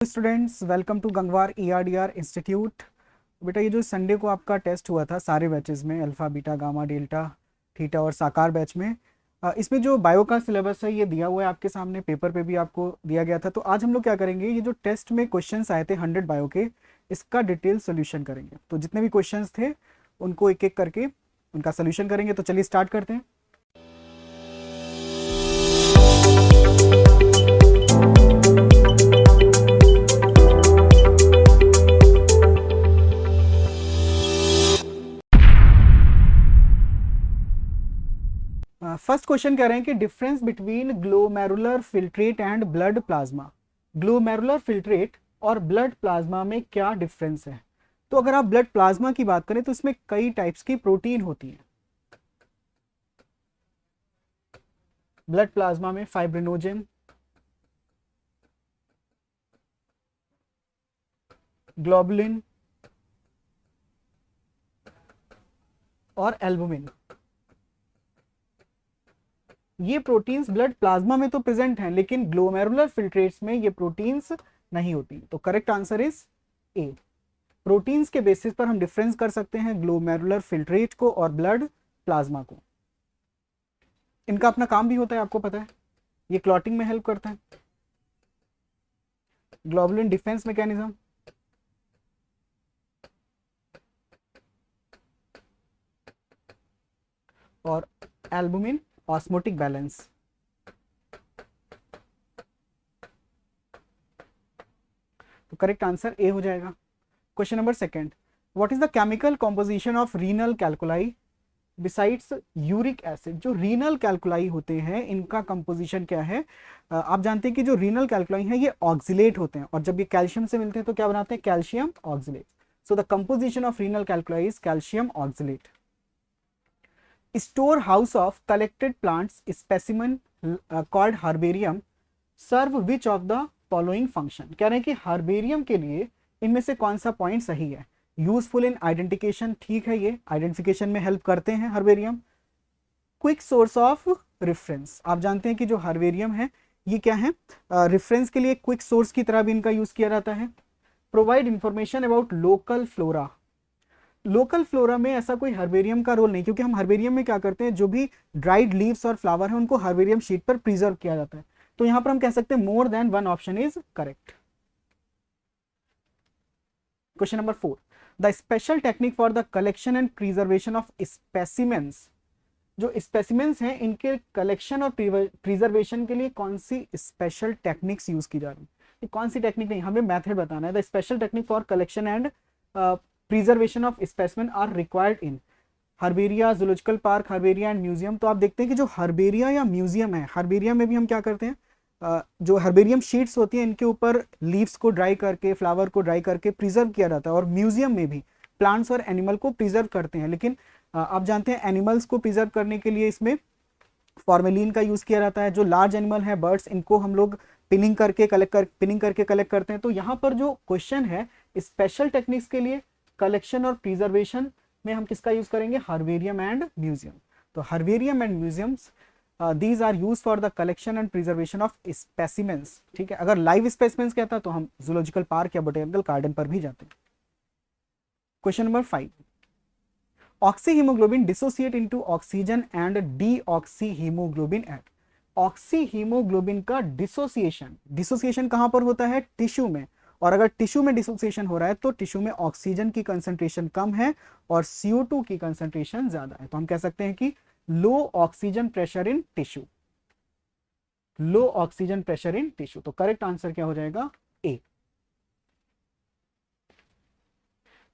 Students, welcome to Gangwar ERDR institute. बेटा, ये जो संडे को आपका टेस्ट हुआ था सारे बैचेस में, alpha beta gamma delta theta और साकार बैच में, इसमें जो बायो का सिलेबस है ये दिया हुआ है आपके सामने, पेपर पे भी आपको दिया गया था। तो आज हम लोग क्या करेंगे, ये जो टेस्ट में क्वेश्चंस आए थे 100 बायो के, इसका डिटेल सोल्यूशन करेंगे। तो जितने भी क्वेश्चंस थे उनको एक एक करके उनका सोल्यूशन करेंगे। तो चलिए स्टार्ट करते हैं। फर्स्ट क्वेश्चन कह रहे हैं कि difference between glomerular filtrate and blood plasma. Glomerular filtrate और ब्लड प्लाज्मा में क्या डिफरेंस है? तो अगर आप ब्लड प्लाज्मा की बात करें तो इसमें कई टाइप्स की प्रोटीन होती है। ब्लड प्लाज्मा में फाइब्रिनोजेन, ग्लोबुलिन और एल्बुमिन, ये प्रोटीन्स ब्लड प्लाज्मा में तो प्रेजेंट हैं, लेकिन ग्लोमेरुलर फिल्ट्रेट्स में ये प्रोटीन्स नहीं होती। तो correct answer is A. Proteins के बेसिस पर हम डिफरेंस कर सकते हैं ग्लोमेरुलर फिल्ट्रेट को और ब्लड प्लाज्मा को। इनका अपना काम भी होता है, आपको पता है, ये क्लॉटिंग में हेल्प करता है। ग्लोबुलिन डिफेंस मैकेनिज्म, और एल्बुमिन ऑस्मोटिक बैलेंस। तो करेक्ट आंसर ए हो जाएगा। Question number second, what is the chemical composition of renal कैल्कुलाई besides uric acid? जो रीनल कैल्कुलाई होते हैं इनका कंपोजिशन क्या है? आप जानते हैं कि जो रीनल कैल्कुलाई हैं ये ऑक्सिलेट होते हैं, और जब ये कैल्शियम से मिलते हैं तो क्या बनाते हैं? Calcium oxalate. So the composition of renal calculi is calcium oxalate. Store house of collected plants specimen called herbarium serve which of the following function? कह रहे हैं कि हर्बेरियम के लिए इनमें से कौन सा पॉइंट सही है? यूजफुल इन आइडेंटिफिकेशन, ठीक है, ये आइडेंटिफिकेशन में हेल्प करते हैं herbarium. Quick source of reference, आप जानते हैं कि जो हर्बेरियम है ये क्या है? रेफरेंस के लिए क्विक सोर्स की तरह भी इनका यूज किया जाता है। Provide information about local flora. Local flora में ऐसा कोई हर्बेरियम का रोल नहीं, क्योंकि हम हर्बेरियम में क्या करते हैं, जो भी ड्राइड लीव्स और फ्लावर है उनको हर्बेरियम शीट पर प्रिजर्व किया जाता है। तो यहां पर हम कह सकते हैं more than one option is correct. Question number 4, the special technique for the collection and preservation of specimens. जो स्पेसिमेंस हैं इनके कलेक्शन और प्रिजर्वेशन के लिए कौन सी स्पेशल टेक्निक्स यूज की जा रही है? कौन सी टेक्निक नहीं, हमें मेथड बताना है। The special technique for collection and preservation of specimen are required in herbaria, zoological park, herbaria and museum. तो आप देखते हैं कि जो हर्बेरिया या म्यूजियम है, हर्बेरिया में भी हम क्या करते हैं, जो हर्बेरियम शीट्स होती हैं इनके ऊपर लीव्स को ड्राई करके, फ्लावर को ड्राई करके प्रिजर्व किया जाता है, और म्यूजियम में भी प्लांट्स और एनिमल को प्रिजर्व करते हैं। लेकिन आप जानते हैं एनिमल्स को प्रिजर्व करने के लिए इसमें फॉर्मेलिन का यूज किया जाता है। जो लार्ज एनिमल है, बर्ड्स, इनको हम लोग पिनिंग करके कलेक्ट करते हैं। तो यहाँ पर जो क्वेश्चन है स्पेशल टेक्निक्स के लिए कलेक्शन और प्रिजर्वेशन में हम किसका यूज करेंगे? Herbarium and museum. तो herbarium and museums these are use for the collection and preservation of specimens. ठीक है, अगर लाइव स्पेसिमेंस कहता तो हम जूलॉजिकल पार्क या बोटेनिकल गार्डन पर भी जाते हैं। Question number 5, oxy haemoglobin dissociate into oxygen and deoxy haemoglobin at. Oxy haemoglobin का डिसोसिएशन कहां पर होता है? टिश्यू में। और अगर टिश्यू में डिसोसिएशन हो रहा है तो टिश्यू में ऑक्सीजन की कंसंट्रेशन कम है और CO2 की कंसंट्रेशन ज्यादा है। तो हम कह सकते हैं कि low oxygen pressure in tissue, low oxygen pressure in tissue. तो करेक्ट आंसर क्या हो जाएगा? A.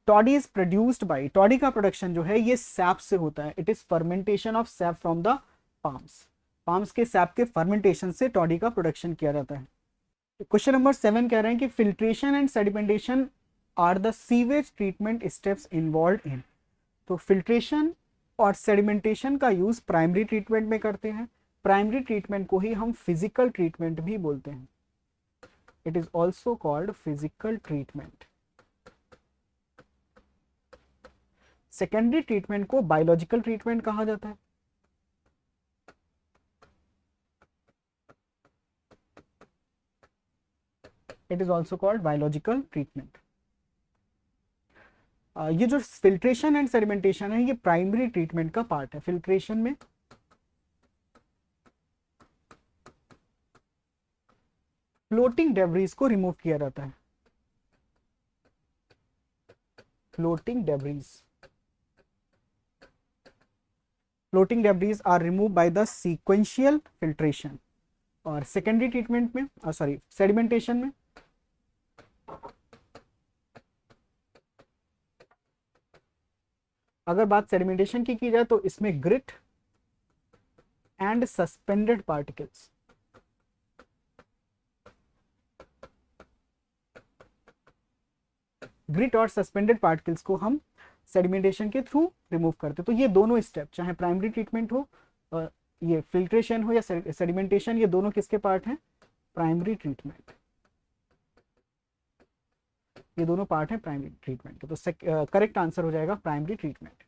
Toddy is produced by, toddy का प्रोडक्शन जो है ये सैप से होता है। It is fermentation of sap from the palms. Palms के सैप के फर्मेंटेशन से टॉडी का प्रोडक्शन किया जाता है। क्वेश्चन नंबर 7 कह रहे हैं कि filtration and sedimentation are the sewage treatment steps involve in. तो फिल्ट्रेशन और सेडिमेंटेशन का यूज प्राइमरी ट्रीटमेंट में करते हैं। प्राइमरी ट्रीटमेंट को ही हम फिजिकल ट्रीटमेंट भी बोलते हैं। It is also called physical treatment. Secondary treatment को बायोलॉजिकल ट्रीटमेंट कहा जाता है। It is also called biological treatment. ये जो फिल्ट्रेशन एंड सेडिमेंटेशन है ये प्राइमरी ट्रीटमेंट का पार्ट है। फिल्ट्रेशन में फ्लोटिंग डेब्रीज को रिमूव किया जाता है। Floating debris are remove by the sequential filtration. और सेकेंडरी ट्रीटमेंट में सेडिमेंटेशन में अगर बात सेडिमेंटेशन की जाए तो इसमें grit and suspended particles, grit और सस्पेंडेड पार्टिकल्स को हम सेडिमेंटेशन के थ्रू रिमूव करते हैं। तो ये दोनों स्टेप, चाहे प्राइमरी ट्रीटमेंट हो और ये फिल्ट्रेशन हो या सेडिमेंटेशन, ये दोनों किसके पार्ट हैं? Primary treatment. ये दोनों पार्ट हैं प्राइमरी ट्रीटमेंट के। तो करेक्ट आंसर हो जाएगा primary treatment.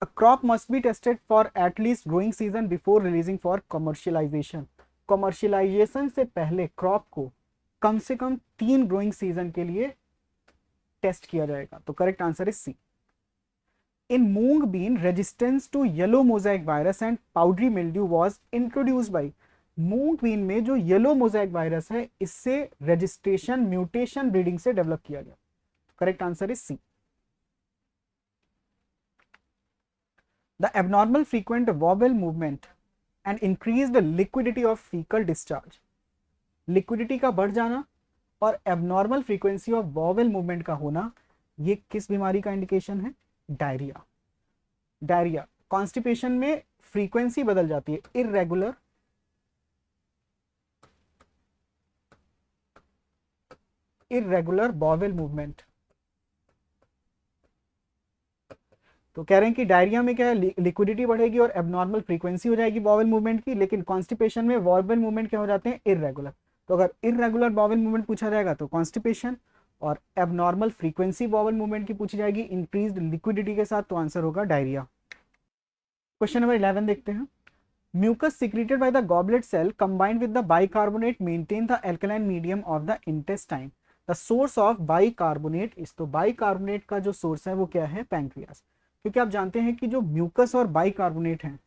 A crop must be tested for at least growing season before releasing for commercialization. Commercialisation से पहले क्रॉप को कम से कम 3 ग्रोइंग सीजन के लिए टेस्ट किया जाएगा। तो correct answer is C. In mung bean resistance to yellow mosaic virus and powdery mildew was introduced by. Mung bean में जो येलो मोजाइक वायरस है इससे रजिस्ट्रेशन म्यूटेशन ब्रीडिंग से डेवलप किया गया। Correct answer is C. The abnormal frequent bowel movement and increased liquidity of fecal discharge. Liquidity का बढ़ जाना और abnormal frequency of bowel movement का होना, ये किस बीमारी का इंडिकेशन है? डायरिया। डायरिया कॉन्स्टिपेशन में फ्रीक्वेंसी बदल जाती है, इर्रेगुलर बॉवेल मूवमेंट। तो कह रहे हैं कि डायरिया में क्या है, लिक्विडिटी बढ़ेगी और एबनॉर्मल फ्रीक्वेंसी हो जाएगी बॉवेल मूवमेंट की, लेकिन कॉन्स्टिपेशन में बॉवेल मूवमेंट क्या हो जाते हैं? इर्रेगुलर। तो अगर इर्रेगुलर बॉवेल मूवमेंट पूछा जाएगा तो कॉन्स्टिपेशन, और एबनॉर्मल फ्रीक्वेंसी बॉवेल मूवमेंट की पूछी जाएगी इंक्रीज्ड लिक्विडिटी के साथ, तो आंसर होगा डायरिया। क्वेश्चन नंबर 11 देखते हैं। Mucus secreted by the goblet cell combined with the bicarbonate maintain the alkaline medium of the intestine. The source of bicarbonate is, तो बाइकार्बोनेट का जो सोर्स है वो क्या है? पैंक्रियास। क्योंकि आप जानते हैं कि जो म्यूकस और बाइकार्बोनेट हैं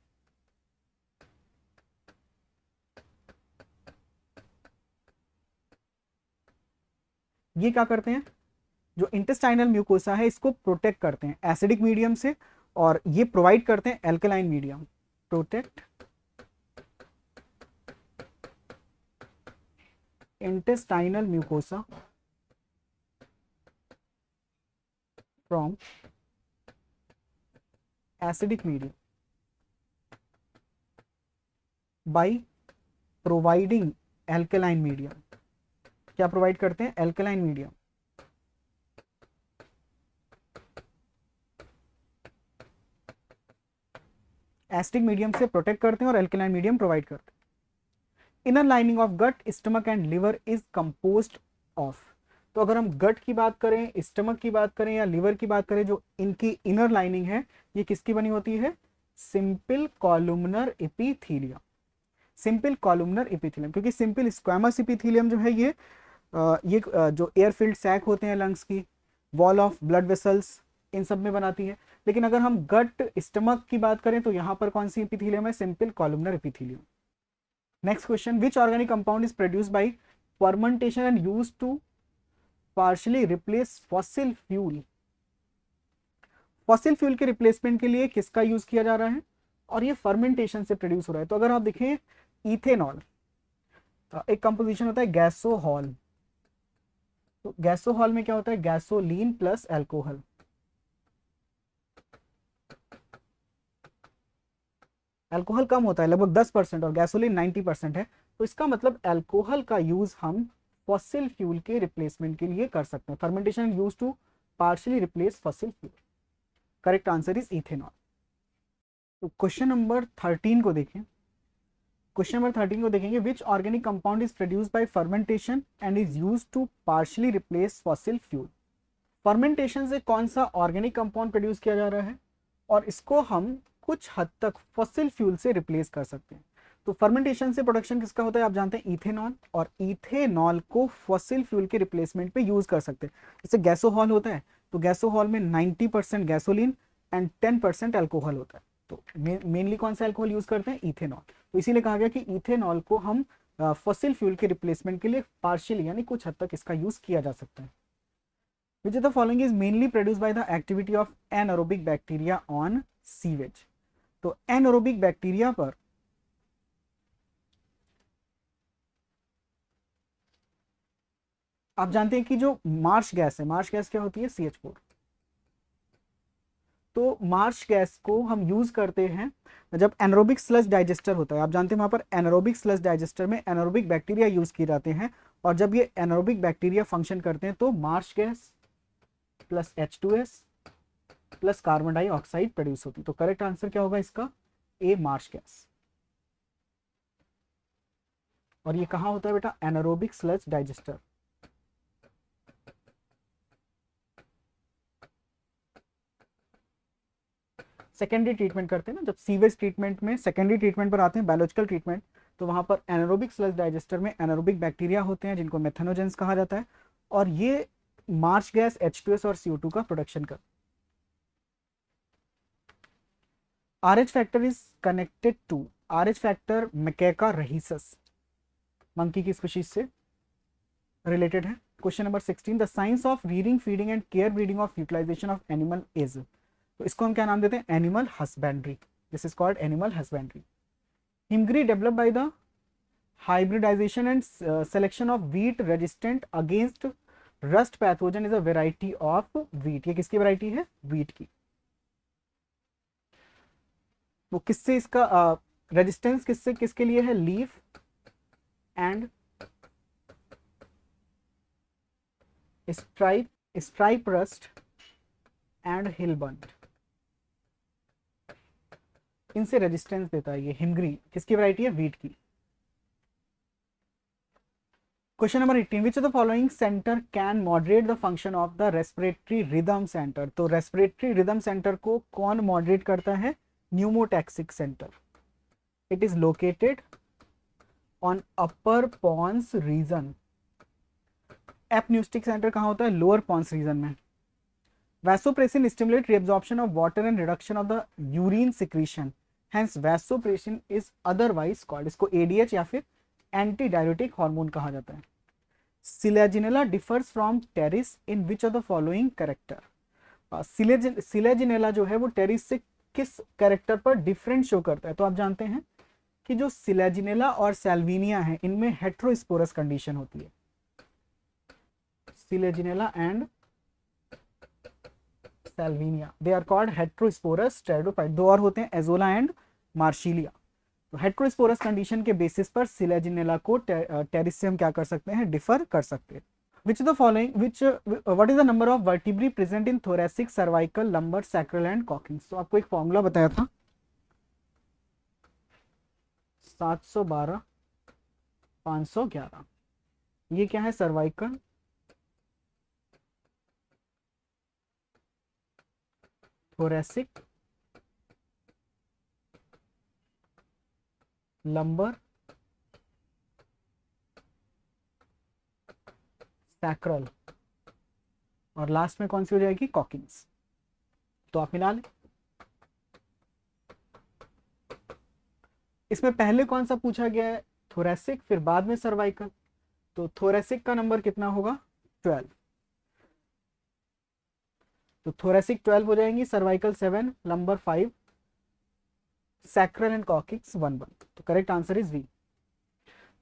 ये क्या करते हैं? जो इंटेस्टाइनल म्यूकोसा है इसको प्रोटेक्ट करते हैं एसिडिक मीडियम से, और ये प्रोवाइड करते हैं alkaline medium. Protect intestinal mucosa from acidic medium by providing alkaline medium. क्या प्रोवाइड करते हैं? Alkaline medium. एसिडिक मीडियम से प्रोटेक्ट करते हैं और एल्कलाइन मीडियम प्रोवाइड करते हैं। Inner lining of gut, stomach and liver is composed of. तो अगर हम गट की बात करें, स्टमक की बात करें या लिवर की बात करें, जो इनकी इनर लाइनिंग है ये किसकी बनी होती है? Simple columnar epithelium. Simple columnar epithelium, क्योंकि सिंपल स्क्वामस एपिथेलियम जो है ये जो एयर फिल्ड सैक होते हैं लंग्स की, वॉल ऑफ ब्लड वेसल्स, इन सब में बनाती है। लेकिन अगर हम गट स्टमक की बात करें तो यहाँ पर कौन सी एपिथेलियम है? Simple columnar epithelium. Next question, which organic compound is produced by fermentation and used to partially replace fossil fuel. Fossil fuel के रिप्लेसमेंट के लिए किसका यूज किया जा रहा है? और ये फर्मेंटेशन से प्रोड्यूस हो रहा है। तो अगर आप देखें इथेनॉल, एक कंपोजिशन होता है गैसोहॉल। तो गैसोहॉल में क्या होता है? Gasoline plus alcohol. एल्कोहल कम होता है लगभग 10% और गैसोलीन 90% है। तो इसका मतलब एल्कोहल का यूज हम फॉसिल फ्यूल के रिप्लेसमेंट के लिए कर सकते हैं। Fermentation use to partially replace fossil fuel. Correct answer is ethanol. तो क्वेश्चन नंबर 13 को देखें। क्वेश्चन नंबर 13 को देखेंगे, which organic compound is produced by fermentation and is used to partially replace fossil fuel. Fermentation से कौन सा organic compound produce किया जा रहा है और इसको हम कुछ हद तक फॉसिल फ्यूल से रिप्लेस कर सकते हैं। तो फर्मेंटेशन से प्रोडक्शन किसका होता है, आप जानते हैं इथेनॉल, और इथेनॉल को फॉसिल फ्यूल के रिप्लेसमेंट पे यूज कर सकते हैं। जैसे गैसोहॉल होता है, तो गैसोहॉल में 90% गैसोलीन एंड 10% अल्कोहल होता है। तो मेनली कौन सा अल्कोहल यूज करते हैं, इथेनॉल। तो इसीलिए कहा गया कि इथेनॉल को हम फॉसिल फ्यूल के रिप्लेसमेंट के लिए पार्शियली यानी कुछ हद तक इसका यूज किया जा सकता है। Which of the following is mainly produce by the activity of anaerobic bacteria on sewage. तो एनारोबिक बैक्टीरिया पर आप जानते हैं कि जो मार्श गैस है, मार्श गैस क्या होती है, CH4। तो मार्श गैस को हम यूज करते हैं जब एनारोबिक स्लज डाइजेस्टर होता है। आप जानते हैं वहां पर एनारोबिक स्लज डाइजेस्टर में एनारोबिक बैक्टीरिया यूज किए जाते हैं, और जब ये एनारोबिक बैक्टीरिया फंक्शन करते हैं तो Marsh gas plus H2S plus carbon dioxide produce होती है। तो करेक्ट आंसर क्या होगा इसका, ए मार्श गैस। और ये कहां होता है बेटा, anaerobic sludge digester. Secondary treatment करते हैं ना, जब सीवेज ट्रीटमेंट में सेकेंडरी ट्रीटमेंट पर आते हैं, बायोलॉजिकल ट्रीटमेंट, तो वहां पर एनारोबिक स्लज डाइजेस्टर में एनारोबिक बैक्टीरिया होते हैं जिनको मेथनोजेंस कहा जाता है, और ये मार्श गैस H2S और CO2 का प्रोडक्शन कर। RH factor is connected to, RH factor macaca rhesus monkey की स्पीशीज से रिलेटेड है। Question number 16, the science of reading, feeding and care breeding of utilization of animal is. तो इसको हम क्या नाम देते हैं, animal husbandry. This is called animal husbandry. Himgiri develop by the hybridization and selection of wheat resistant against rust pathogen is a variety of wheat. ये किसकी variety है, वीट की। वो किससे इसका रेजिस्टेंस किससे किसके लिए है, leaf and stripe rust and hill bunt, इनसे रेजिस्टेंस देता है ये हिमग्री। किसकी वैरायटी है, वीट की। Question number 18, which of the following centre can moderate the function of the respiratory rhythm centre. तो रेस्पिरेटरी रिदम सेंटर को कौन मॉडरेट करता है, pneumotaxic centre. It is located on upper pons region. Apneustic centre कहां होता है, lower pons region में। Vasopressin stimulate reabsorption of water and reduction of the urine secretion, hence vasopressin is otherwise called, इसको ADH या फिर anti diuretic hormone कहा जाता है। Selaginella differs from Pteris in which of the following character. Selaginella जो है वो terrace से किस कैरेक्टर पर डिफरेंट शो करता है। तो आप जानते हैं कि जो सिलेजिनेला और सैल्विनिया है इनमें हेट्रोस्पोरस कंडीशन होती है। Selaginella and Salvinia, they are called heterosporous pteridophyte. दो और होते हैं, एजोला एंड मार्शिलिया। तो हेट्रोस्पोरस कंडीशन के बेसिस पर सिलेजिनेला को टेरिस से हम क्या कर सकते हैं, डिफर कर सकते हैं। Which the following which what is the number of vertebrae present in thoracic, cervical, lumbar, sacral and कॉकिंग्स। तो आपको एक फॉर्मूला बताया था 712 511। ये क्या है, सर्वाइकल, थोरेसिक, लंबर, सैक्रल, और लास्ट में कौन सी हो जाएगी, कॉकिंग्स। तो आप मिला लें। इसमें पहले कौन सा पूछा गया है, थोरेसिक, फिर बाद में सर्वाइकल। तो थोरेसिक का नंबर कितना होगा, 12। तो थोरेसिक 12 हो जाएंगी, cervical 7, lumbar 5, sacral and coccyx 1 1। तो correct answer is B.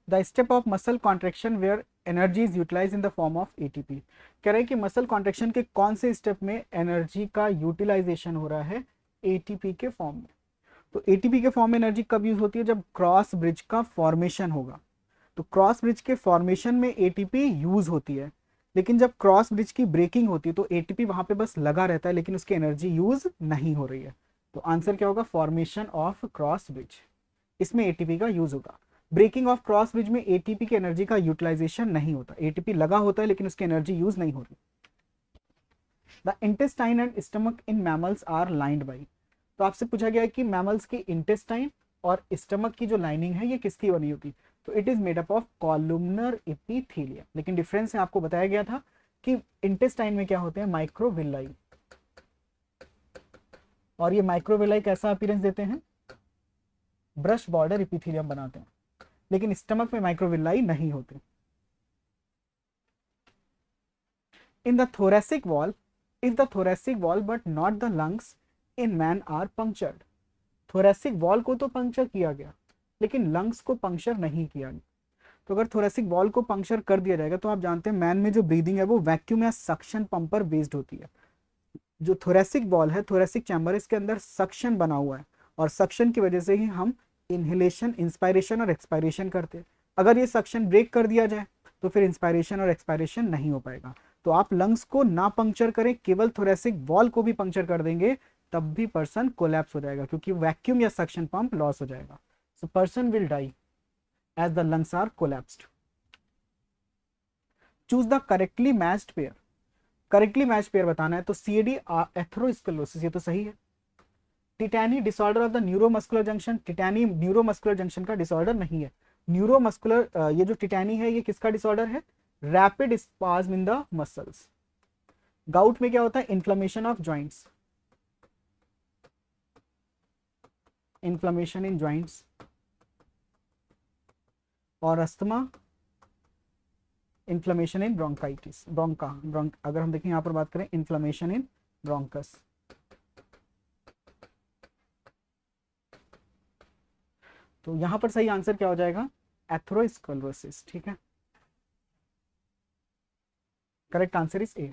The step of muscle contraction where energy is utilise in the form of ATP. कह रहे हैं कि मसल कॉन्ट्रेक्शन के कौन से स्टेप में एनर्जी का यूटिलाइजेशन हो रहा है, एटीपी के फॉर्म में। तो एटीपी के फॉर्म में एनर्जी कब यूज होती है, जब क्रॉस ब्रिज का फॉर्मेशन होगा। तो क्रॉस ब्रिज के फॉर्मेशन में एटीपी यूज होती है, लेकिन जब क्रॉस ब्रिज की ब्रेकिंग होती है तो एटीपी वहां पे बस लगा रहता है, लेकिन उसकी एनर्जी यूज नहीं हो रही है। तो आंसर क्या होगा, फॉर्मेशन ऑफ क्रॉस ब्रिज, इसमें एटीपी का यूज होगा। ब्रेकिंग ऑफ क्रॉस ब्रिज में एटीपी की एनर्जी का यूटिलाइजेशन नहीं होता, एटीपी लगा होता है लेकिन उसकी एनर्जी यूज नहीं हो रही। The intestine and stomach in mammals are lined by. तो आपसे पूछा गया है कि मैमल्स के इंटेस्टाइन और स्टमक की जो लाइनिंग है ये किसकी बनी होती है, तो it is made up of columnar epithelium. लेकिन डिफरेंस है, आपको बताया गया था कि इंटेस्टाइन में क्या होते हैं, माइक्रोविलाई, और ये माइक्रोविलाई कैसा अपीयरेंस देते हैं, ब्रश बॉर्डर एपिथेलियम बनाते हैं, लेकिन स्टमक में माइक्रोविलाई नहीं होते। In the thoracic wall, if the thoracic wall but not the lungs in man are punctured, thoracic wall को तो पंक्चर किया गया लेकिन लंग्स को पंक्चर नहीं किया गया। तो अगर thoracic wall को पंक्चर कर दिया जाएगा तो आप जानते हैं मैन में जो ब्रीदिंग है वो वैक्यूम या सक्शन पंप पर बेस्ड होती है। जो thoracic wall है, thoracic चैम्बर, इसके अंदर सक्शन बना हुआ है और सक्शन की वजह से ही हम इनहेलेशन, इंस्पायरेशन और एक्सपायरेशन करते हैं। अगर ये सक्शन ब्रेक कर दिया जाए तो फिर इंस्पायरेशन और एक्सपायरेशन नहीं हो पाएगा। तो आप लंग्स को ना पंक्चर करें, केवल थोरेसिक वॉल को भी पंक्चर कर देंगे तब भी पर्सन कोलैप्स हो जाएगा, क्योंकि वैक्यूम या सक्शन पंप लॉस हो जाएगा। So person will die as the lungs are collapsed. Choose the correctly matched pair. Correctly matched pair बताना है तो सीएडी एथेरोस्क्लेरोसिस, ये तो सही है। Tetany disorder of the neuromuscular junction, tetany neuromuscular junction का डिसऑर्डर नहीं है। न्यूरोमस्कुलर ये जो टिटैनी है ये किसका डिसऑर्डर है, rapid spasm in the muscles. Gout में क्या होता है, inflammation of joints, inflammation in joints. और अस्थमा, इन्फ्लेमेशन इन ब्रोंकाइटिस, अगर हम देखें यहां पर बात करें, इन्फ्लेमेशन इन ब्रोंकस। तो यहां पर सही आंसर क्या हो जाएगा, एथेरोस्क्लेरोसिस। ठीक है, correct answer is A.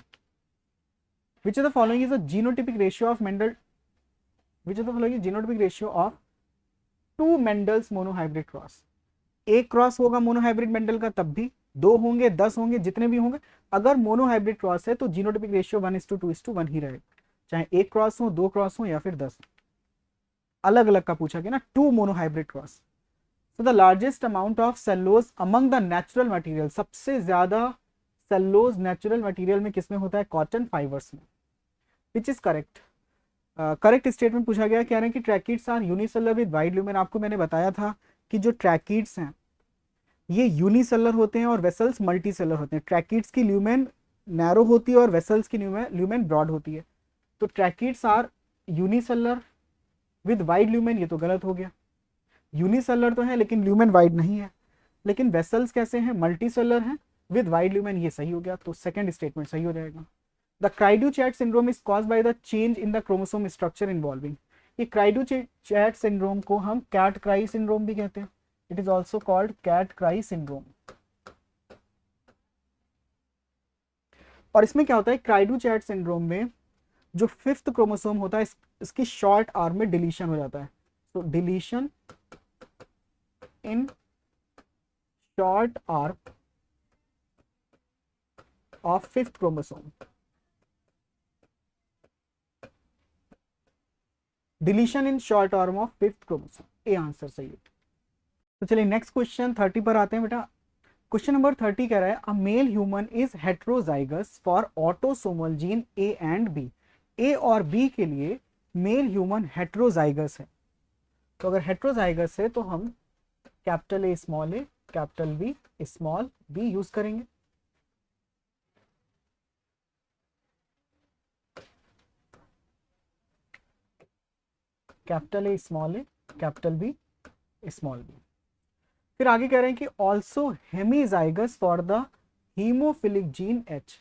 Which of the following is the genotypic ratio of Mendel, which of the following is genotypic ratio of to Mendel's monohybrid cross. एक क्रॉस होगा मोनोहाइब्रिड मेंडल का तब भी, 2 होंगे, 10 होंगे, जितने भी होंगे, अगर मोनोहाइब्रिड क्रॉस है तो जीनोटिपिक रेशियो 1:2:1 ही रहेगा, चाहे एक क्रॉस हो, 2 क्रॉस हो या फिर 10। अलग अलग का पूछा गया ना, 2 monohybrid cross. So the largest amount of cellulose among the natural material, सबसे ज्यादा सेलुलोज नेचुरल मटेरियल में किसमें होता है, कॉटन फाइबर्स में। Which is correct, correct statement पूछा गया, कह रहे हैं कि tracheids are unicellular with wide lumen. आपको मैंने बताया था कि जो ट्रैकिड्स हैं ये यूनिसेलुलर होते हैं और वेसल्स मल्टी सेलुलर होते हैं। ट्रैकिड्स की ल्यूमेन नैरो होती है और वेसल्स की ल्यूमेन ब्रॉड होती है। तो tracheids are unicellular with wide lumen, ये तो गलत हो गया। यूनिसेलुलर तो है लेकिन ल्यूमेन वाइड नहीं है। लेकिन वेसल्स कैसे हैं, मल्टी सेलुलर हैं विद वाइड ल्यूमेन, ये सही हो गया। तो सेकंड स्टेटमेंट सही हो जाएगा। The cri du chat syndrome is caused by the change in the chromosome structure involving. ये क्राइडू-चैट सिंड्रोम को हम कैट क्राई सिंड्रोम भी कहते हैं। It is also called cat cry syndrome. और इसमें क्या होता है, क्राइडू-चैट सिंड्रोम में जो 5th क्रोमोसोम होता है इसकी शॉर्ट आर्म में डिलीशन हो जाता है। तो deletion in short arm of 5th chromosome, deletion in short arm of 5th chromosome, A answer सही है। तो चलिए नेक्स्ट क्वेश्चन 30 पर आते हैं बेटा। क्वेश्चन नंबर 30 कह रहा है a male human is heterozygous for autosomal gene A and B. A और बी के लिए मेल ह्यूमन हेट्रोजाइगस है। तो अगर हेट्रोजाइगस है तो हम capital A small A, capital B small B use करेंगे। Capital A small A, capital B small B. फिर आगे कह रहे हैं कि also hemizygous for the haemophilic gene H.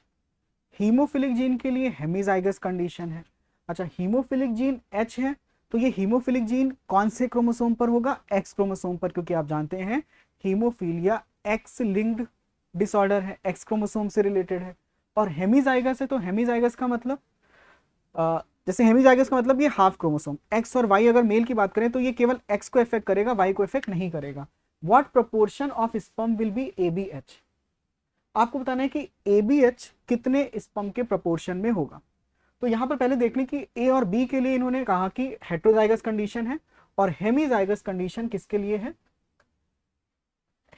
Haemophilic gene के लिए हेमीजाइगस कंडीशन है। अच्छा, हीमोफिलिक जीन एच है तो ये हीमोफिलिक जीन कौन से क्रोमोसोम पर होगा, एक्स क्रोमोसोम पर, क्योंकि आप जानते हैं हीमोफीलिया एक्स लिंक्ड डिसऑर्डर है, एक्स क्रोमोसोम से रिलेटेड है। और हेमीजाइगस है तो हेमीजाइगस का मतलब जैसे हेमीजाइगस का मतलब ये हाफ क्रोमोसोम, एक्स और वाई अगर मेल की बात करें तो ये केवल एक्स को इफेक्ट करेगा, वाई को इफेक्ट नहीं करेगा। What proportion of sperm will be ABH। आपको बताना है कि ABH कितने स्पर्म के प्रोपोर्शन में होगा। तो यहां पर पहले देख लें कि ए और बी के लिए इन्होंने कहा कि हेट्रोजाइगस कंडीशन है और हेमीजाइगस कंडीशन किसके लिए है,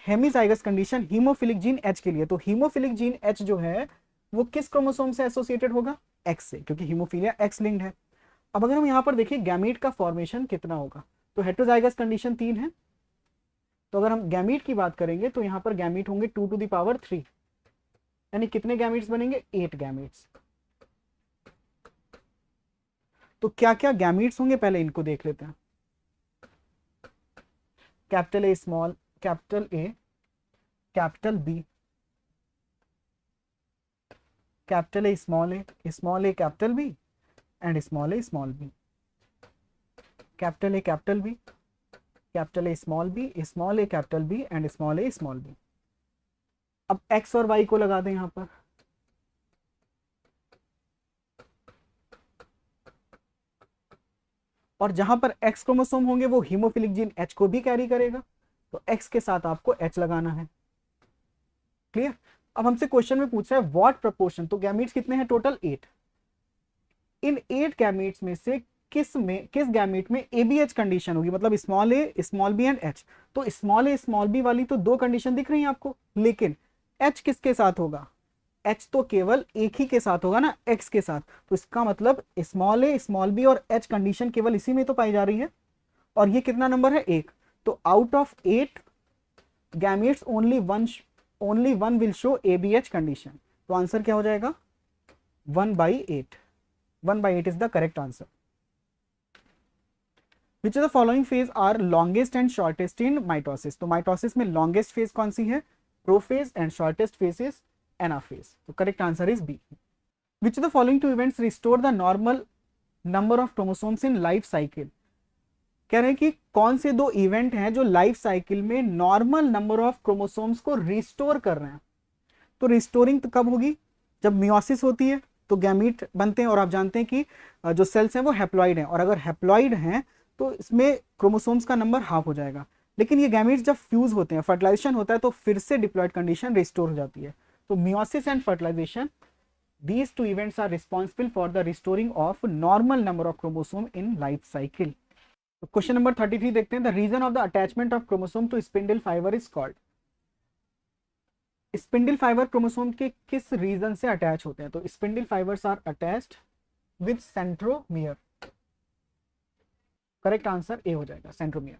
hemizygous condition haemophilic gene H के लिए। तो हीमोफिलिक जीन एच जो है वो किस क्रोमोसोम से एसोसिएटेड होगा, एक्स से, क्योंकि हीमोफीलिया एक्स लिंक्ड है। अब अगर हम यहां पर देखिए गैमीट का फॉर्मेशन कितना होगा, तो हेटेरोजाइगस कंडीशन 3 है। तो अगर हम गैमीट की बात करेंगे तो यहाँ पर गैमीट होंगे 2⁻3, यानी कितने गैमीट्स बनेंगे, 8 गैमीट्स। तो क्या क्या गैमीट्स होंगे पहले इनको देख लेते हैं। Capital A small, capital A, capital B, capital A, small A, capital B and small a, small b. Capital A, capital B, capital A, small A, capital B and small a, small b. अब X और Y को लगा दें यहां पर। और जहां पर एक्स क्रोमोसोम होंगे वो हीमोफिलिक जीन एच को भी कैरी करेगा, तो एक्स के साथ आपको एच लगाना है। क्लियर। अब हमसे क्वेश्चन में पूछ रहा है व्हाट प्रपोर्शन, तो गैमीट्स कितने हैं टोटल, 8। इन 8 गैमीट्स में से किस गैमीट में एबीएच कंडीशन होगी, मतलब small a, small b and H. तो स्मॉल ए, स्मॉल बी वाली तो 2 कंडीशन दिख रही है आपको, लेकिन एच किसके साथ होगा, एच तो केवल एक ही के साथ होगा ना, एक्स के साथ। तो इसका मतलब स्मॉल ए, स्मॉल बी और एच कंडीशन केवल इसी में तो पाई जा रही है। और ये कितना नंबर है, 1। तो out of 8 gametes only one will show ABH condition. तो आंसर क्या हो जाएगा, 1/8। 1/8 is the correct answer. Which of the following phase are longest and shortest in mitosis. तो माइटोसिस में लॉन्गेस्ट फेज कौन सी है, prophase, and shortest phase is anaphase. तो correct answer is B. Which of the following 2 events restore the normal number of chromosomes in life cycle. कह रहे हैं कि कौन से 2 इवेंट हैं जो लाइफ साइकिल में नॉर्मल नंबर ऑफ क्रोमोसोम्स को रिस्टोर कर रहे हैं। तो रिस्टोरिंग तो कब होगी, जब मियोसिस होती है तो गैमीट बनते हैं, और आप जानते हैं कि जो सेल्स हैं वो हैप्लॉइड हैं, और अगर हैप्लॉइड हैं तो इसमें क्रोमोसोम्स का नंबर हाफ हो जाएगा। लेकिन ये गैमीट्स जब फ्यूज होते हैं, फर्टिलाइजेशन होता है, तो फिर से डिप्लॉइड कंडीशन रिस्टोर हो जाती है। तो meiosis and fertilisation, these 2 events are responsible for the restoring of normal number of chromosome in life cycle. तो क्वेश्चन नंबर 33 देखते हैं, the region of the attachment of chromosome to spindle fibre is called. Spindle fibre chromosome के किस region से attach होते हैं, तो spindle fibres are attached with centromere. Correct answer A हो जाएगा, centromere.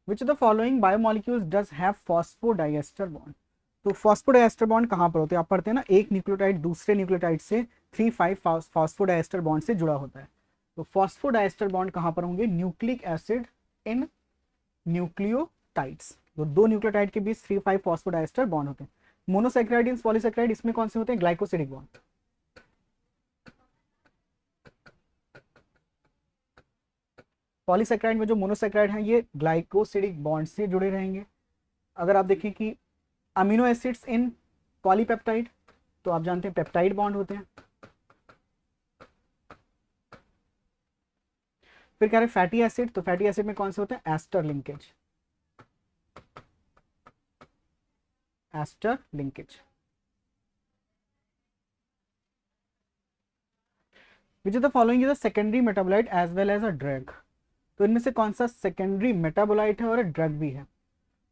Which of the following biomolecules does have phosphodiester bond. तो phosphodiester bond कहां पर होते हैं, आप पढ़ते हैं ना, एक न्यूक्लियोटाइड दूसरे न्यूक्लियोटाइड से 3,5 फॉस्फोडाइएस्टर बॉन्ड से जुड़ा होता है। तो फॉस्फोडाइएस्टर बॉन्ड कहां पर होंगे, न्यूक्लिक एसिड इन न्यूक्लियोटाइड्स। तो 2 न्यूक्लियोटाइड के बीच 3,5 फॉस्फोडाइएस्टर बॉन्ड होते हैं। मोनोसैकेराइड इन पॉलीसैकेराइड, इसमें कौन से होते हैं, ग्लाइकोसिडिक बॉन्ड। पॉलीसैकेराइड में जो मोनोसैकेराइड हैं ये ग्लाइकोसिडिक बॉन्ड से जुड़े रहेंगे। अगर आप देखें कि अमीनो एसिड्स इन पॉलीपेप्टाइड, तो आप जानते हैं पेप्टाइड बॉन्ड होते हैं। फिर कह रहे हैं फैटी एसिड, तो फैटी एसिड में कौन से होते हैं, ester linkage, ester linkage. Which of the following is a secondary metabolite as well as a drug. तो इनमें से कौन सा सेकेंडरी मेटाबोलाइट है और ड्रग भी है,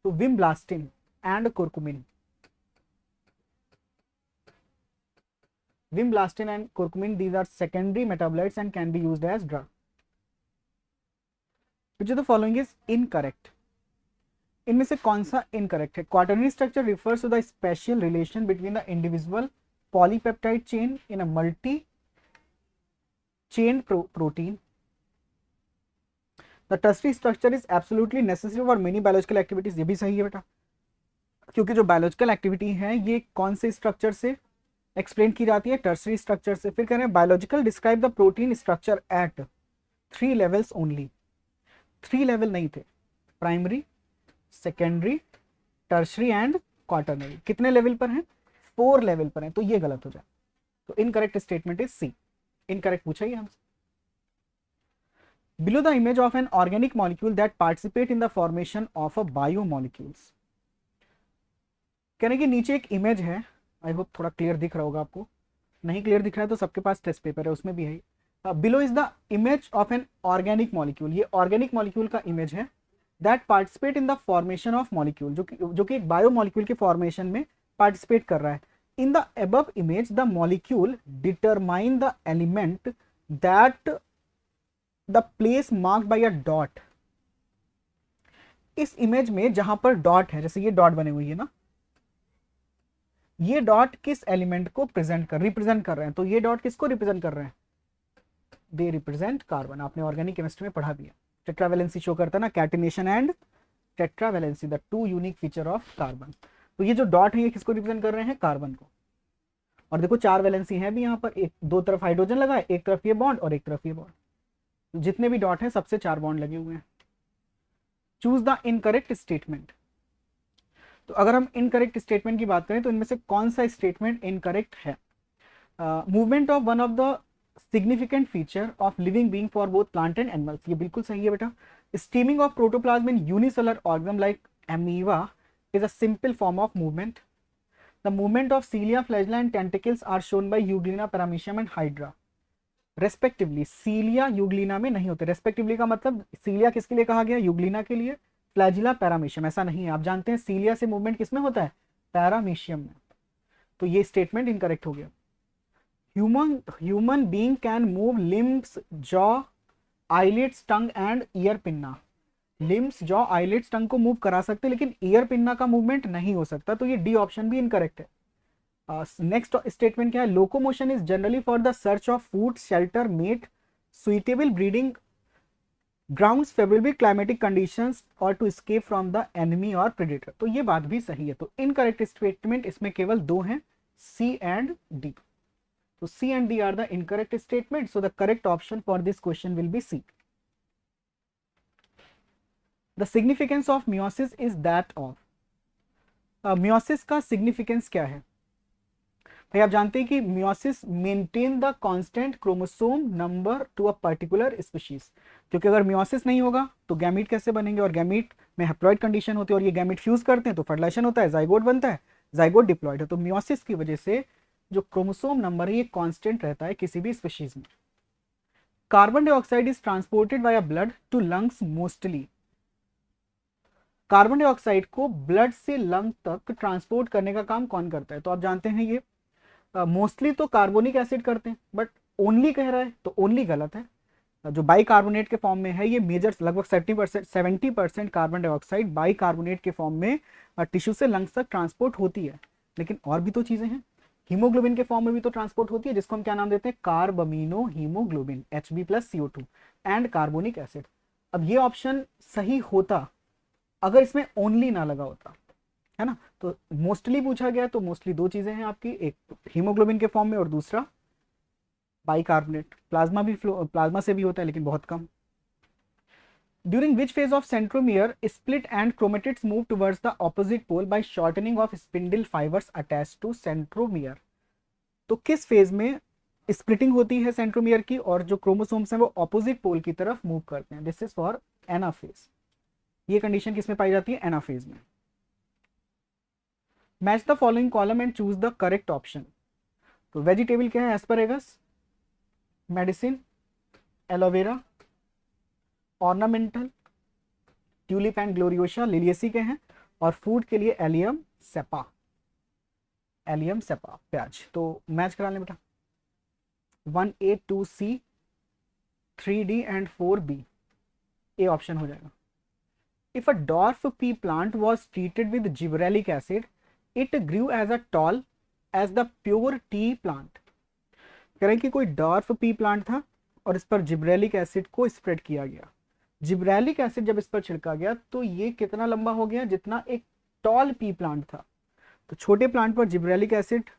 तो vinblastine and curcumin. Vimblastin and curcumin, these are secondary metabolites and can be used as drug. Which of the following is incorrect? इनमें से कौन सा incorrect है, quaternary structure refers to the special relation between the individual polypeptide chain in a multi-chain protein. The tertiary structure is absolutely necessary for many biological activities. ये भी सही है बेटा, क्योंकि जो बायोलॉजिकल एक्टिविटी है ये कौन से स्ट्रक्चर से एक्सप्लेन की जाती है, टर्सरी स्ट्रक्चर से। फिर कह रहे हैं biological describe the protein structure eight 3 levels only. 3 level नहीं थे, primary, secondary, tertiary and quaternary. कितने लेवल पर हैं, 4 लेवल पर हैं, तो ये गलत हो जाए। तो incorrect statement is C, incorrect पूछा ही हमसे। Below the image of an organic molecule that participate in the formation of a biomolecules. कहने के नीचे एक इमेज है, आई होप थोड़ा क्लियर दिख रहा होगा आपको, नहीं क्लियर दिख रहा है तो सबके पास टेस्ट पेपर है उसमें भी है। Below is the image of an organic molecule, ये ऑर्गेनिक मॉलिक्यूल का इमेज है, that participate in the formation of molecule, जो कि एक बायो मॉलिक्यूल के फॉर्मेशन में पार्टिसिपेट कर रहा है। In the above image the molecule determine the element that the place marked by a dot इस इमेज में जहां पर डॉट है, जैसे ये डॉट बने हुई है ना, ये डॉट किस एलिमेंट को रिप्रेजेंट कर रहे हैं? तो ये डॉट किसको रिप्रेजेंट कर रहे हैं? They represent carbon. आपने ऑर्गेनिक केमिस्ट्री में पढ़ा भी है। टेट्रावैलेंसी शो करता है ना, catenation and tetravalency, the two unique feature of carbon. तो ये जो डॉट है ये किसको रिप्रेजेंट कर रहे हैं? कार्बन को। और देखो 4 वैलेंसी है भी यहाँ पर, एक दो तरफ हाइड्रोजन लगा है, एक तरफ ये बॉन्ड और एक तरफ ये बॉन्ड। जितने भी डॉट हैं सबसे 4 बॉन्ड लगे हुए हैं। Choose the incorrect statement. तो अगर हम इनकरेक्ट स्टेटमेंट की बात करें तो इनमें से कौन सा स्टेटमेंट इनकरेक्ट है? Movement of one of the significant feature of living being for both plant and animals, ये बिल्कुल सही है बेटा। Steaming of protoplasm in unicellular organism like amoeba is a simple form of movement. The movement of cilia, flagella and tentacles are shown by Euglena, Paramecium and Hydra respectively. cilia Euglena में नहीं होते। respectively का मतलब cilia किसके लिए कहा गया? Euglena के लिए, flagella Paramecium ऐसा नहीं है। आप जानते हैं cilia से movement किसमें होता है? Paramecium में। तो ये statement incorrect हो गया। human being can move limbs, jaw, eyelids, tongue and ear pinna। Limbs, jaw, eyelids, tongue को मूव करा सकते हैं लेकिन ईयर पिन्ना का मूवमेंट नहीं हो सकता। तो ये डी ऑप्शन भी इनकरेक्ट है। नेक्स्ट स्टेटमेंट क्या है? Locomotion is generally for the search of food, shelter, mate, suitable breeding grounds, favourable climatic conditions और to escape from the enemy और प्रेडेटर। तो ये बात भी सही है। तो इनकरेक्ट स्टेटमेंट इसमें केवल 2 हैं, सी एंड डी। तो C and D are the incorrect statement. So the correct option for this question will be C. The significance of meiosis is that of, meiosis का significance क्या है भाई? आप जानते हैं कि meiosis maintain the constant chromosome number to a particular species। क्योंकि अगर meiosis नहीं होगा तो गैमीट कैसे बनेंगे, और गैमीट में हैप्लॉइड कंडीशन होती है और ये गैमीट फ्यूज करते हैं तो फर्टिलाइजेशन होता है, जाइगोट बनता है, जाइगोट डिप्लॉइड है। तो meiosis की वजह से जो क्रोमोसोम नंबर है ये कांस्टेंट रहता है किसी भी स्पीशीज में। Carbon dioxide is transported by blood to lungs mostly. Carbon dioxide को ब्लड से लंग तक ट्रांसपोर्ट करने का काम कौन करता है? तो आप जानते हैं ये मोस्टली तो कार्बोनिक एसिड करते हैं, बट ओनली कह रहा है तो ओनली गलत है। जो बाइकार्बोनेट के फॉर्म में है ये मेजर, लगभग 70% कार्बन डाइऑक्साइड बाइकार्बोनेट के फॉर्म में टिश्यू से लंग्स तक ट्रांसपोर्ट होती है। लेकिन और भी तो चीजें हैं, हीमोग्लोबिन के फॉर्म में भी तो ट्रांसपोर्ट होती है, जिसको हम क्या नाम देते हैं? Carbamino haemoglobin, Hb+CO2 and carbonic acid. अब ये ऑप्शन सही होता अगर इसमें ओनली ना लगा होता, है ना। तो मोस्टली पूछा गया तो मोस्टली 2 चीजें हैं आपकी, एक हीमोग्लोबिन के फॉर्म में और दूसरा बाइकार्बोनेट। प्लाज्मा से भी होता है लेकिन बहुत कम। During which phase of centromere split and chromatids move towards the opposite pole by shortening of spindle fibres attached to centromere. तो किस फेज में स्प्लिटिंग होती है सेंट्रोमियर की और जो क्रोमोसोम्स हैं वो ऑपोजिट पोल की तरफ मूव करते हैं? This is for anaphase. ये कंडीशन किसमें पाई जाती है? एनाफेज में। Match the following column and choose the correct option. तो वेजिटेबल क्या है? Asparagus, medicine, aloe vera, ornamental, tulip and gloriosa, Liliaceae के हैं, और फूड के लिए एलियम सेपा, प्याज। तो मैच करा लें बेटा। 1A 2C 3D and 4B, A option हो जाएगा। If a dwarf pea plant was treated with gibberellic acid, it grew as a tall as the pure tea plant। कह रहे हैं कि कोई डॉर्फ पी प्लांट था और इस पर जिब्रेलिक एसिड को स्प्रेड किया गया। जिब्रेलिक एसिड जब इस पर छिड़का गया तो ये कितना लंबा हो गया? जितना एक टॉल पी प्लांट था। तो छोटे प्लांट पर जिब्रेलिक एसिड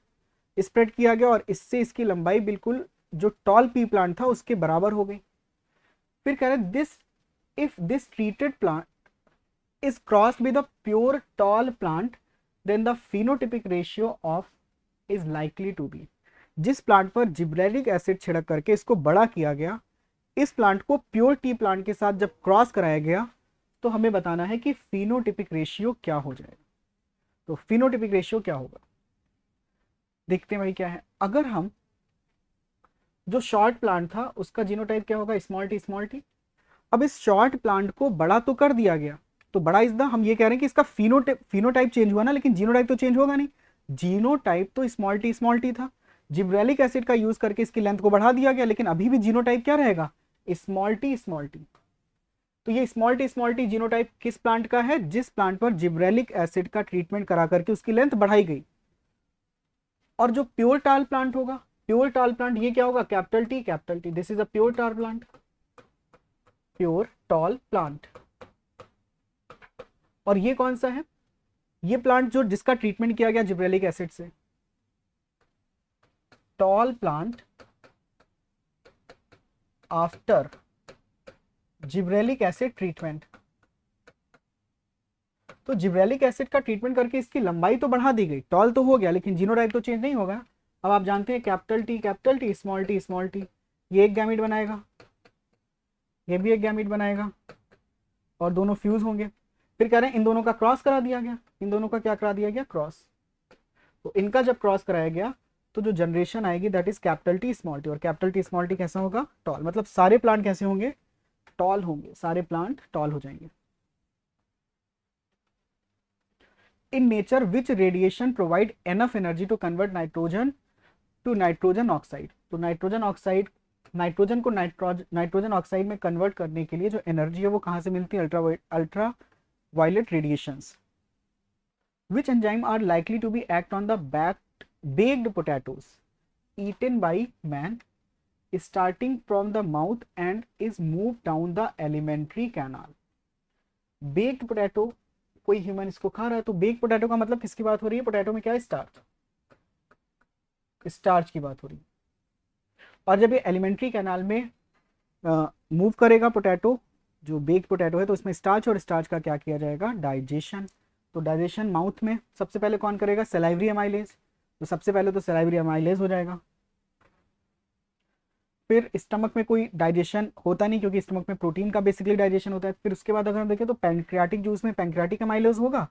स्प्रेड किया गया और इससे इसकी लंबाई बिल्कुल जो टॉल पी प्लांट था उसके बराबर हो गई। फिर कह रहे if this treated plant is crossed with a pure tall plant then the phenotypic ratio of is likely to be। जिस प्लांट पर जिब्रेलिक एसिड छिड़क करके इसको बड़ा किया गया, इस प्लांट को प्योर टी प्लांट के साथ जब क्रॉस कराया गया तो हमें बताना है कि फिनोटिपिक रेशियो क्या हो जाएगा। तो फिनोटिपिक रेशियो क्या होगा देखते हैं भाई क्या है। अगर हम जो शॉर्ट प्लांट था उसका जीनोटाइप क्या होगा? Small T. अब इस शॉर्ट प्लांट को बड़ा तो कर दिया गया, तो बड़ा इज द, हम ये कह रहे हैं कि इसका फिनोटाइप चेंज हुआ ना, लेकिन जीनोटाइप तो चेंज होगा नहीं। जीनोटाइप तो स्मॉल टी था, जिब्रेलिक एसिड का यूज करके इसकी लेंथ को बढ़ा दिया गया, लेकिन अभी भी जीनोटाइप क्या रहेगा? Small T. तो ये स्मॉल टी जीनोटाइप किस प्लांट का है? जिस प्लांट पर जिब्रेलिक एसिड का ट्रीटमेंट करा करके उसकी लेंथ बढ़ाई गई। और जो प्योर टाल प्लांट होगा, प्योर टाल प्लांट ये क्या होगा? Capital T, this is a pure टाल प्लांट, प्योर टॉल प्लांट। और ये कौन सा है? ये प्लांट जो जिसका ट्रीटमेंट किया गया जिब्रेलिक एसिड से, tall plant after gibberellic acid treatment. तो जिब्रेलिक एसिड का ट्रीटमेंट करके इसकी लंबाई तो बढ़ा दी गई, टॉल तो हो गया, लेकिन जीनोटाइप तो चेंज नहीं होगा। अब आप जानते हैं कैपिटल टी स्मॉल टी, ये एक गैमीट बनाएगा, ये भी एक गैमीट बनाएगा, और दोनों फ्यूज होंगे। फिर कह रहे हैं इन दोनों का क्रॉस करा दिया गया, इन दोनों का क्या करा दिया गया? क्रॉस। तो इनका जब क्रॉस कराया गया तो जो जनरेशन आएगी that is capital T small T. और कैपिटल टी स्मॉल टी कैसा होगा? टॉल। मतलब सारे प्लांट कैसे होंगे? टॉल होंगे, सारे प्लांट टॉल हो जाएंगे। In nature which radiation provide enough energy to convert nitrogen to nitrogen oxide. तो नाइट्रोजन ऑक्साइड, नाइट्रोजन को नाइट्रोजन ऑक्साइड में कन्वर्ट करने के लिए जो एनर्जी है वो कहां से मिलती है? Ultraviolet radiations. Which enzyme are likely to be act on the baked potatoes eaten by man starting from the mouth and is moved down the alimentary canal? Baked potato, कोई human इसको खा रहा है, तो baked potato का मतलब किसकी बात हो रही है? पोटैटो में क्या है? स्टार्च, स्टार्च की बात हो रही है। और जब ये एलिमेंट्री कैनाल में मूव करेगा पोटैटो, जो बेक्ड पोटैटो है, तो उसमें स्टार्च, और स्टार्च का क्या किया जाएगा? डाइजेशन। तो डाइजेशन माउथ में सबसे पहले कौन करेगा? Salivary amylase. तो सबसे पहले तो सलाइवरी अमाइलेज हो जाएगा। फिर स्टमक में कोई डाइजेशन होता नहीं, क्योंकि स्टमक में प्रोटीन का बेसिकली डाइजेशन होता है। फिर उसके बाद अगर हम देखें तो पैंक्रियाटिक जूस में पैंक्रियाटिक अमाइलेज होगा,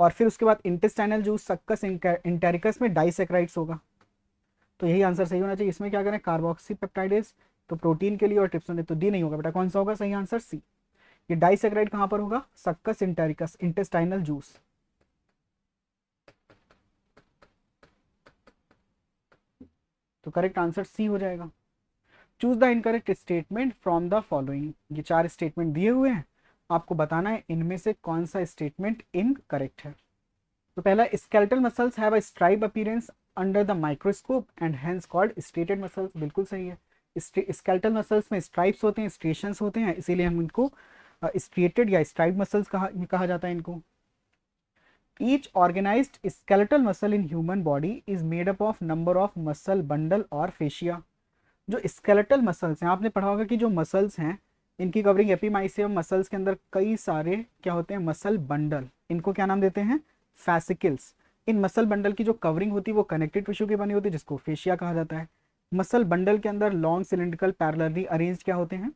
और फिर उसके बाद इंटेस्टाइनल जूस सक्कस इंटेरिकस में डाइसेक्राइड्स होगा। तो यही आंसर सही होना चाहिए। इसमें क्या करें? कार्बोक्सी पेप्टाइडेज, तो प्रोटीन के लिए, और ट्रिप्सिन, तो डी नहीं होगा बेटा। कौन सा होगा सही आंसर? सी। ये डाइसेक्राइड कहां पर होगा? Succus इंटेरिकस, intestinal juice. तो करेक्ट आंसर सी हो जाएगा। Choose the incorrect statement from the following. ये 4 स्टेटमेंट दिए हुए हैं, आपको बताना है इनमें से कौन सा स्टेटमेंट इनकरेक्ट है। तो पहला, skeletal muscles have a stripe appearance under the microscope and hence called striated muscles. बिल्कुल सही है। स्केलेटल मसल्स में स्ट्राइप्स होते हैं, स्ट्रेशंस होते हैं, इसीलिए हम इनको स्ट्रेटेड या स्ट्राइप मसल्स कहा जाता है इनको। Each organized skeletal muscle in human body is made up of number of muscle bundle और fascia। जो स्केलेटल मसल्स हैं, आपने पढ़ा होगा कि जो मसल्स हैं इनकी कवरिंग एपीमाइसियम मसल्स के अंदर कई सारे क्या होते हैं? Muscle bundle. इनको क्या नाम देते हैं? फैसिकल्स। इन मसल बंडल की जो कवरिंग होती है वो कनेक्टिव टिश्यू की बनी होती है, जिसको फेशिया कहा जाता है। मसल बंडल के अंदर लॉन्ग सिलिंड्रिकल पैरेलली अरेंज क्या होते हैं?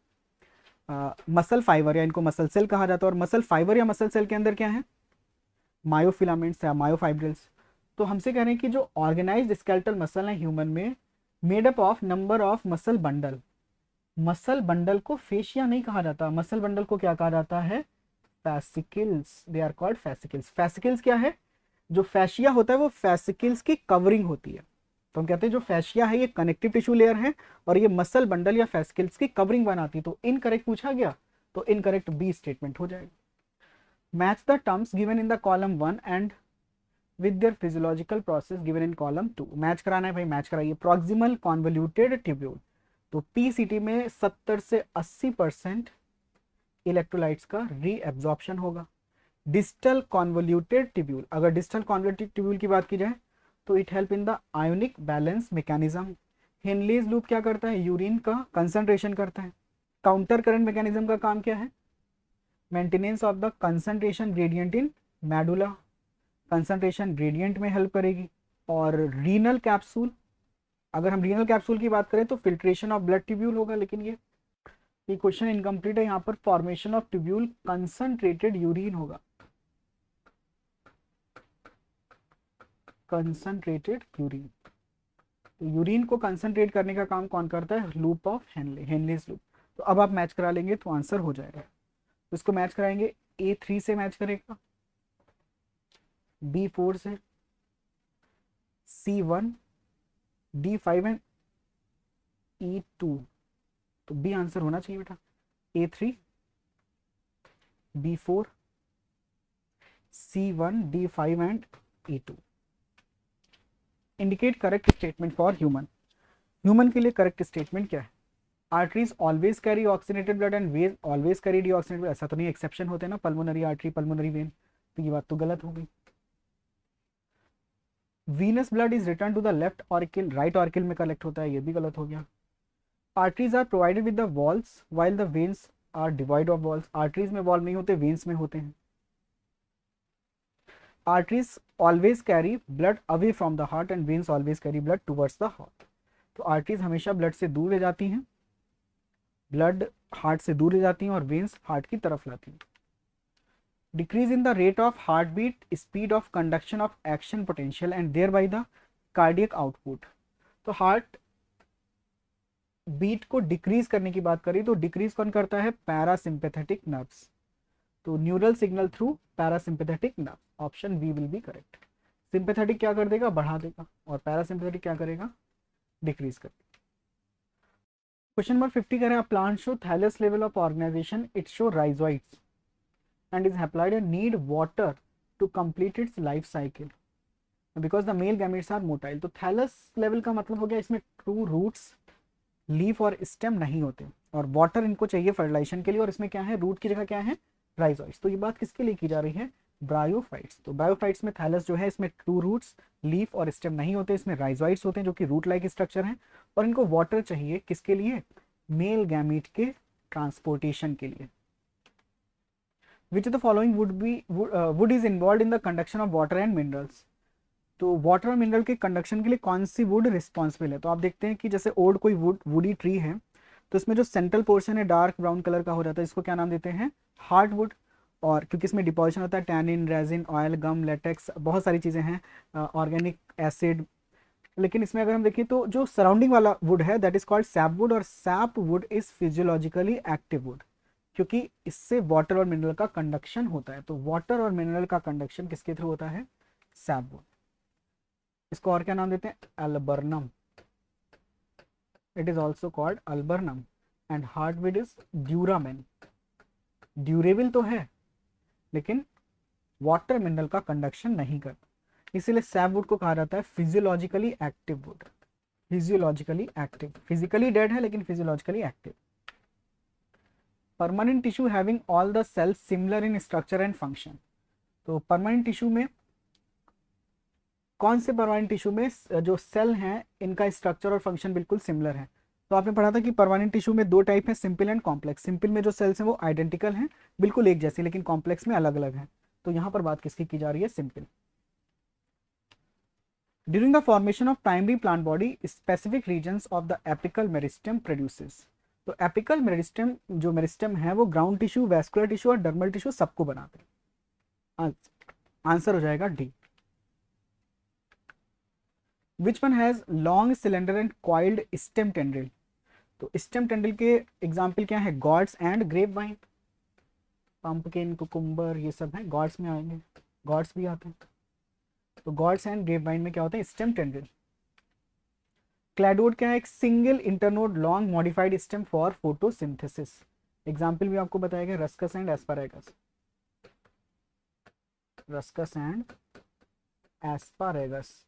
मसल फाइबर, या इनको मसल सेल कहा जाता है। और मसल फाइबर या मसल सेल के अंदर क्या है? मायोफिलामेंट्स या मायोफाइब्रिल्स। तो हमसे कह रहे हैं कि जो ऑर्गेनाइज्ड स्केलेटल मसल है ह्यूमन में, made up of number of muscle bundle. Muscle bundle को फेशिया नहीं कहा जाता, मसल बंडल को क्या कहा जाता है? Fascicles. They are called fascicles. Fascicles क्या है? जो फैशिया होता है वो फैसिकल्स की कवरिंग होती है। तो हम कहते हैं जो फैशिया है ये कनेक्टिव टिश्यू लेयर है, और ये मसल बंडल या फैसिकल्स की कवरिंग बनाती है। तो इनकरेक्ट पूछा गया, तो इनकरेक्ट बी स्टेटमेंट हो जाएगा। Match the terms given in the column 1 and with their physiological process given in column 2। Match कराना है भाई, मैच कराइए। प्रॉक्सिमल कॉन्वोल्यूटेड ट्यूब्यूल, तो पीसीटी में 70 से 80% इलेक्ट्रोलाइट्स का रीएब्जॉर्प्शन होगा। डिस्टल कॉन्वोल्यूटेड ट्यूब्यूल, अगर डिस्टल कॉन्वोल्यूटेड ट्यूब्यूल की बात की जाए तो it help in the ionic balance mechanism. Henle's loop क्या करता है? यूरिन का कंसंट्रेशन करता है। काउंटर करंट मैकेनिज्म का काम क्या है? Maintenance of the concentration gradient in medulla, concentration gradient में हेल्प करेगी। और रीनल कैप्सूल, अगर हम रीनल कैप्सूल की बात करें तो फिल्ट्रेशन ऑफ ब्लड ट्यूब्यूल होगा, लेकिन ये क्वेश्चन इनकम्प्लीट है। यहाँ पर formation of tubule concentrated urine होगा, कंसंट्रेटेड यूरिन। तो यूरिन को कंसंट्रेट करने का काम कौन करता है? Loop of Henle, Henle's loop. तो अब आप मैच करा लेंगे तो आंसर हो जाएगा। तो इसको मैच कराएंगे, A3 से मैच करेगा, B4 से, C1, D5 एंड E2। तो बी आंसर होना चाहिए बेटा, A3, B4, C1, D5 and E2। Indicate correct statement for human. Human के लिए करेक्ट स्टेटमेंट क्या है? Arteries always carry oxygenated blood and when always carry deoxygenated blood. ऐसा तो नहीं, एक्सेप्शन होते हैं ना, पल्मोनरी आर्टरी, पल्मोनरी वेन, तो ये बात तो गलत हो गई। Venous blood is return to the left auricle, right auricle में कलेक्ट होता है, ये भी गलत हो गया। Arteries are provided with the walls while the veins are devoid of walls. Arteries में वॉल नहीं होते, वेन्स में होते हैं। Arteries always carry blood away from the heart and veins always carry blood towards the heart. तो arteries हमेशा blood से दूर ले जाती हैं, ब्लड हार्ट से दूर ले जाती हैं और वेन्स हार्ट की तरफ लाती हैं। Decrease in the rate of heart beat, speed of conduction of action potential and thereby the cardiac output. तो हार्ट बीट को डिक्रीज करने की बात करें तो डिक्रीज कौन करता है? Parasympathetic nerves. तो neural signal through parasympathetic nerve, option B will be correct. Sympathetic क्या कर देगा? बढ़ा देगा, और पैरासिम्पैथेटिक क्या करेगा? डिक्रीज कर देगा। क्वेश्चन नंबर 50 कह रहे हैं plant show thallus level of organisation, it show rhizoids and is applied and need water to complete its life cycle because the male gametes are motile। तो थैलस लेवल का मतलब हो गया इसमें ट्रू रूट्स, लीफ और stem नहीं होते, और वाटर इनको चाहिए फर्टिलाइजेशन के लिए, और इसमें क्या है? रूट की जगह क्या है? राइजोइड्स। तो ये बात किसके लिए की जा रही है? ब्रायोफाइट्स। तो ब्रायोफाइट्स में थैलस जो है इसमें ट्रू रूट्स, लीफ और स्टेम नहीं होते, इसमें राइजोइड्स होते हैं जो कि रूट लाइक स्ट्रक्चर है, और इनको वाटर चाहिए किसके लिए? मेल गैमीट के ट्रांसपोर्टेशन के लिए। Which of the following wood is involved in the conduction of water and minerals। तो वाटर और मिनरल के कंडक्शन के लिए कौन सी वुड रिस्पॉन्सिबल है? तो आप देखते हैं कि जैसे ओड कोई वुडी ट्री है तो इसमें जो सेंट्रल पोर्शन है डार्क ब्राउन कलर का हो जाता है, इसको क्या नाम देते हैं? Hard would. और क्योंकि इसमें डिपोजिशन होता है टैनिन, रेजिन, ऑयल, गम, लेटेक्स, बहुत सारी चीज़ें हैं, ऑर्गेनिक एसिड। लेकिन इसमें अगर हम देखें तो जो सराउंडिंग वाला वुड है that is called sap wood, और sap wood is physiologically active wood क्योंकि इससे वाटर और मिनरल का कंडक्शन होता है। तो वाटर और मिनरल का कंडक्शन किसके थ्रू होता है? Sap wood. इसको और क्या नाम देते हैं? Alburnum. It is also called alburnum. And hardwood is duramen. Durable तो है लेकिन वाटर मिनरल का कंडक्शन नहीं करता, इसीलिए सैप वुड को कहा जाता है physiologically active wood. Physiologically active, physically dead है लेकिन physiologically active. Permanent tissue having all the cells similar in structure and function. तो परमानेंट टिश्यू में कौन से परमानेंट टिश्यू में जो सेल हैं इनका स्ट्रक्चर और फंक्शन बिल्कुल सिमिलर है? तो आपने पढ़ा था कि परमानेंट टिश्यू में दो टाइप है, सिंपल एंड कॉम्प्लेक्स। सिंपल में जो सेल्स हैं वो आइडेंटिकल हैं, बिल्कुल एक जैसी, लेकिन कॉम्प्लेक्स में अलग अलग हैं। तो यहाँ पर बात किसकी की जा रही है? Simple. During the formation of primary plant body specific regions of the apical meristem produces. तो एपिकल मेरिस्टेम, जो मेरिस्टेम है वो ग्राउंड टिश्यू, वैस्कुलर टिश्यू और डर्मल टिश्यू सबको बनाते हैं। आंसर हो जाएगा D. Which one has long cylinder and coiled stem tendril. तो स्टेम टेंड्रिल के एग्जाम्पल क्या है? Gourds and grape vine, pumpkin, cucumber, ये सब है, गॉड्स में आएंगे, गॉड्स भी आते हैं। तो गॉड्स एंड ग्रेप वाइन में क्या होता है? Stem tendril. क्लैडोड क्या है? एक single internode long modified stem for photosynthesis. Example भी आपको बताया गया, Ruscus and Asparagus. Ruscus and Asparagus.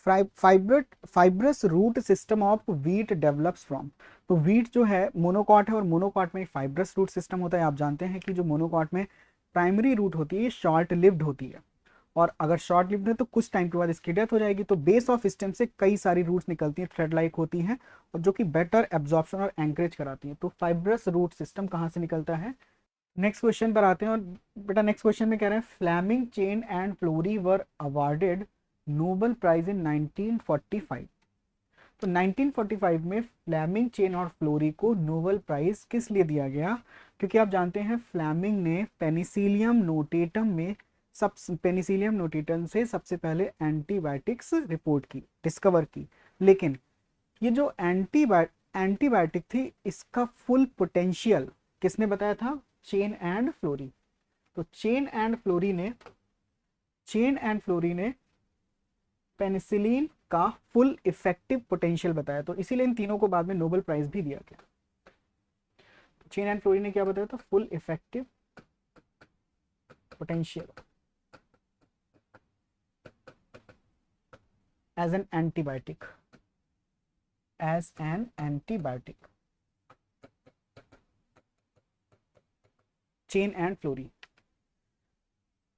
Fibrous root system of wheat develops from. तो वीट जो है मोनोकॉट है, और मोनोकॉट में फाइब्रस रूट सिस्टम होता है। आप जानते हैं कि जो मोनोकॉट में प्राइमरी रूट होती है ये शॉर्ट लिव्ड होती है, और अगर शॉर्ट लिव्ड है तो कुछ टाइम के बाद इसकी डेथ हो जाएगी। तो बेस ऑफ स्टेम से कई सारी रूट्स निकलती हैं, थ्रेड लाइक होती हैं, और जो कि बेटर एब्जॉर्प्शन और एंकरेज कराती हैं। तो फाइब्रस रूट सिस्टम कहाँ से निकलता है? नेक्स्ट क्वेश्चन पर आते हैं। और बेटा नेक्स्ट क्वेश्चन में कह रहे हैं Fleming, Chain and Florey were awarded Nobel prize in 1945। तो 1945 में फ्लेमिंग, चेन और फ्लोरी को नोबेल प्राइज किस लिए दिया गया? क्योंकि आप जानते हैं फ्लेमिंग ने पेनिसिलियम नोटेटम में पेनिसिलियम नोटेटम से सबसे पहले एंटीबायोटिक्स रिपोर्ट की, डिस्कवर की। लेकिन ये जो एंटीबायोटिक थी इसका फुल पोटेंशियल किसने बताया था? Chain and Florey. तो चेन एंड फ्लोरी ने पेनिसिलिन का फुल इफेक्टिव पोटेंशियल बताया, तो इसीलिए इन तीनों को बाद में नोबेल प्राइज भी दिया गया। चेन एंड फ्लोरीन ने क्या बताया था, full effective potential as an antibiotic, as an antibiotic, Chain and Florey.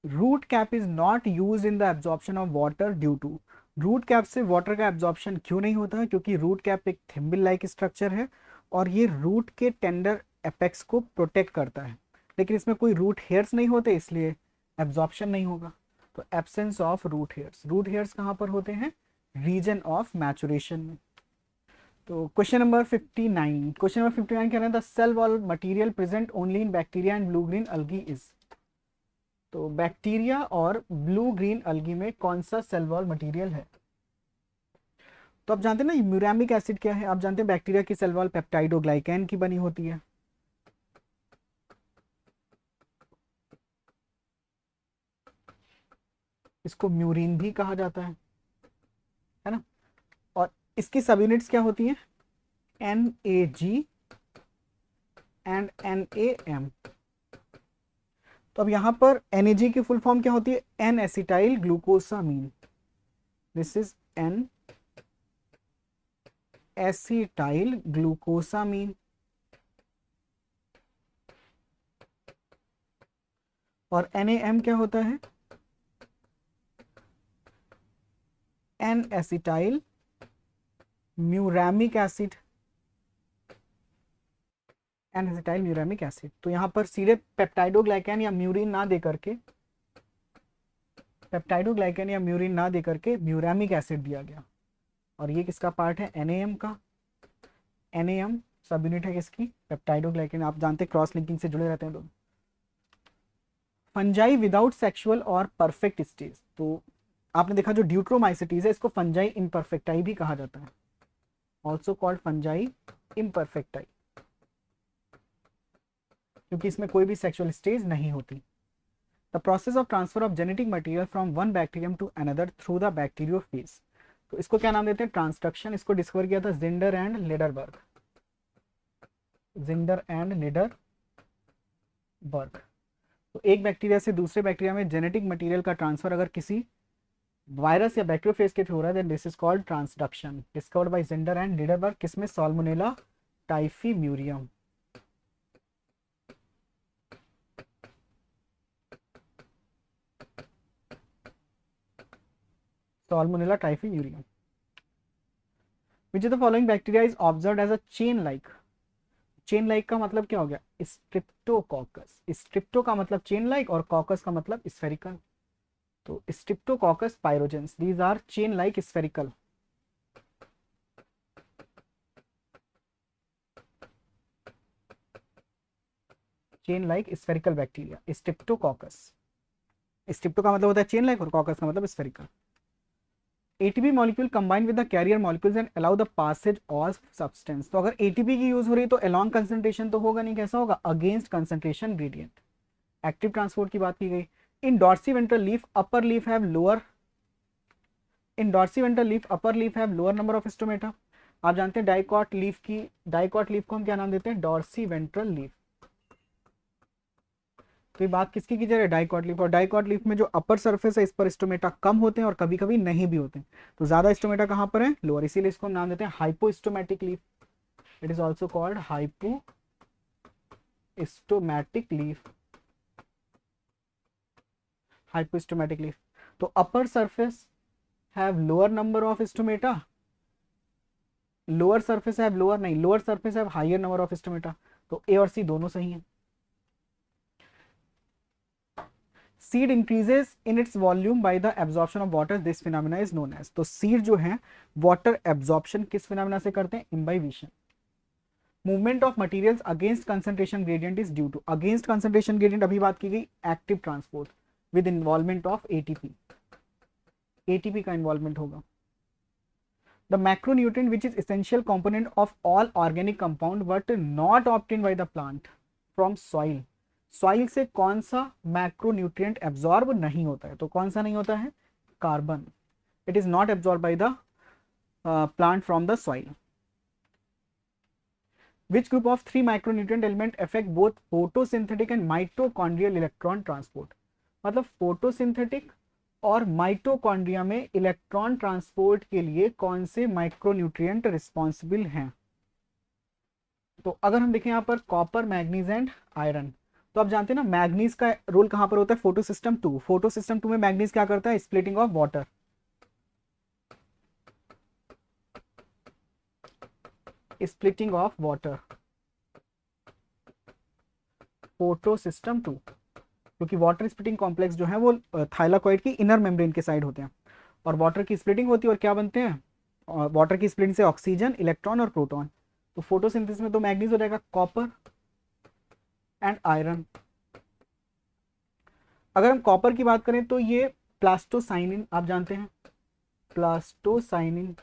Root cap is not use in the absorption of water due to, root cap से water का absorption क्यों नहीं होता है, क्योंकि रूट कैप एक थिम्बल लाइक स्ट्रक्चर है और ये रूट के टेंडर एपेक्स को प्रोटेक्ट करता है, लेकिन इसमें कोई रूट हेयर्स नहीं होते इसलिए एब्जॉर्प्शन नहीं होगा। तो absence of root hairs, root hairs कहाँ पर होते हैं, रीजन ऑफ मैचुरेशन में। तो क्वेश्चन नंबर 59, क्वेश्चन नंबर 59 कह रहे हैं the cell wall material present only in bacteria and blue green algae is, तो बैक्टीरिया और ब्लू ग्रीन अलगी में कौन सा सेल वॉल मटेरियल है। तो आप जानते हैं ना म्यूरामिक एसिड क्या है, आप जानते हैं बैक्टीरिया की सेल वॉल पेप्टाइडोग्लाइकैन की बनी होती है, इसको म्यूरिन भी कहा जाता है ना। और इसकी सब यूनिट्स क्या होती हैं, NAG एंड NAM। तो अब यहां पर NAG की फुल फॉर्म क्या होती है, N acetyl glucosamine, this is N acetyl glucosamine. और NAM क्या होता है, N acetyl muramic acid, N acetyl muramic acid. तो यहां पर सीधे पेप्टाइडोग्लाइकैन या म्यूरिन ना दे करके, पेप्टाइडोग्लाइकैन या म्यूरिन ना दे करके म्यूरामिक एसिड दिया गया। और ये किसका पार्ट है, NAM का। NAM सब यूनिट है किसकी, पेप्टाइडोग्लाइकैन। आप जानते हैं क्रॉस लिंकिंग से जुड़े रहते हैं लोग। फंजाई विदाउट सेक्सुअल और परफेक्ट स्टेज, तो आपने देखा जो ड्यूट्रोमाइसिटीज है इसको फंजाई इम्परफेक्टाई भी कहा जाता है, ऑल्सो कॉल्ड फंजाई इम्परफेक्टाई, क्योंकि इसमें कोई भी सेक्सुअल स्टेज नहीं होती। The process of transfer of genetic material from one bacterium to another through the bacteriophage, तो इसको क्या नाम देते हैं, ट्रांसडक्शन। इसको डिस्कवर किया था जिंडर एंड लिडरबर्ग, जिंडर एंड लिडरबर्ग। तो एक बैक्टीरिया से दूसरे बैक्टीरिया में जेनेटिक मटेरियल का ट्रांसफर अगर किसी वायरस या बैक्टीरियोफेज के थ्रू हो रहा है then this is called transduction, discovered by Zinder and Lederberg. किसमें, Salmonella typhimurium. Salmonella typhimurium. Which of the following bacteria is observed as a chain like? Chain like का मतलब क्या हो गया, स्ट्रिप्टोकॉकस। स्ट्रिप्टो का मतलब चेन लाइक और कॉकस का मतलब स्फेरिकल। तो Streptococcus pyogenes, these are chain like spherical. Chain like spherical bacteria Streptococcus. Strepto का मतलब होता है चेन लाइक और कॉकस का मतलब spherical. ATP molecule combine with the carrier molecules and allow the passage of substance. तो अगर ATP की यूज हो रही है तो अलोंग कंसंट्रेशन तो होगा नहीं, कैसा होगा, against concentration gradient. Active transport की बात की गई। In dorsiventral leaf upper leaf have lower, in dorsiventral leaf upper leaf have lower number of stomata. आप जानते हैं डाइकॉट लीफ की, डाइकॉट लीफ को हम क्या नाम देते हैं, डॉर्सीवेंट्रल लीफ। तो ये बात किसकी की जा रही है, डाइकॉट लीफ। और डाइकॉट लीफ में जो अपर सरफेस है इस पर स्टोमेटा कम होते हैं और कभी कभी नहीं भी होते हैं। तो ज्यादा स्टोमेटा कहाँ पर है, लोअर, इसीलिए इसको हम नाम देते हैं hypostomatic leaf. It is also called hypostomatic leaf, hypostomatic leaf. तो upper surface have lower number of stomata, lower surface have lower नहीं, lower surface have higher number of stomata. तो ए और सी दोनों सही हैं। Seed increases in its volume by the absorption of water, this phenomena is known as. तो seed जो है water absorption किस फिनोमेना से करते हैं, imbibition. Movement of materials against concentration gradient is due to, against concentration gradient अभी बात की गई, active transport with involvement of ATP, ATP का इन्वॉल्वमेंट होगा। The macronutrient which is essential component of all organic compound but not obtained by the plant from soil, soil से कौन सा macronutrient absorb नहीं होता है, तो कौन सा नहीं होता है, carbon. It is not absorb by the plant from the soil. Which group of 3 micronutrient element affect both photosynthetic and mitochondrial electron transport. मतलब फोटोसिंथेटिक और माइटोकॉन्ड्रिया में इलेक्ट्रॉन ट्रांसपोर्ट के लिए कौन से माइक्रोन्यूट्रिएंट रिस्पॉन्सिबल हैं। तो अगर हम देखें यहाँ पर कॉपर, मैग्नीज एंड आयरन, तो आप जानते हैं ना मैग्नीज का रोल कहाँ पर होता है, फोटोसिस्टम 2। फोटोसिस्टम 2 में मैग्नीज क्या करता है, splitting of water. Splitting of water, photosystem 2, क्योंकि वाटर स्प्लिटिंग कॉम्प्लेक्स जो है वो थाइलाकॉइड की इनर मेम्ब्रेन के साइड होते हैं, और वाटर की स्प्लिटिंग होती है और क्या बनते हैं, वाटर की स्प्लिटिंग से ऑक्सीजन, इलेक्ट्रॉन और प्रोटॉन। तो फोटोसिंथेसिस में तो मैग्नीज हो जाएगा, कॉपर एंड आयरन। अगर हम कॉपर की बात करें तो ये प्लास्टोसाइनिन, आप जानते हैं plastocyanin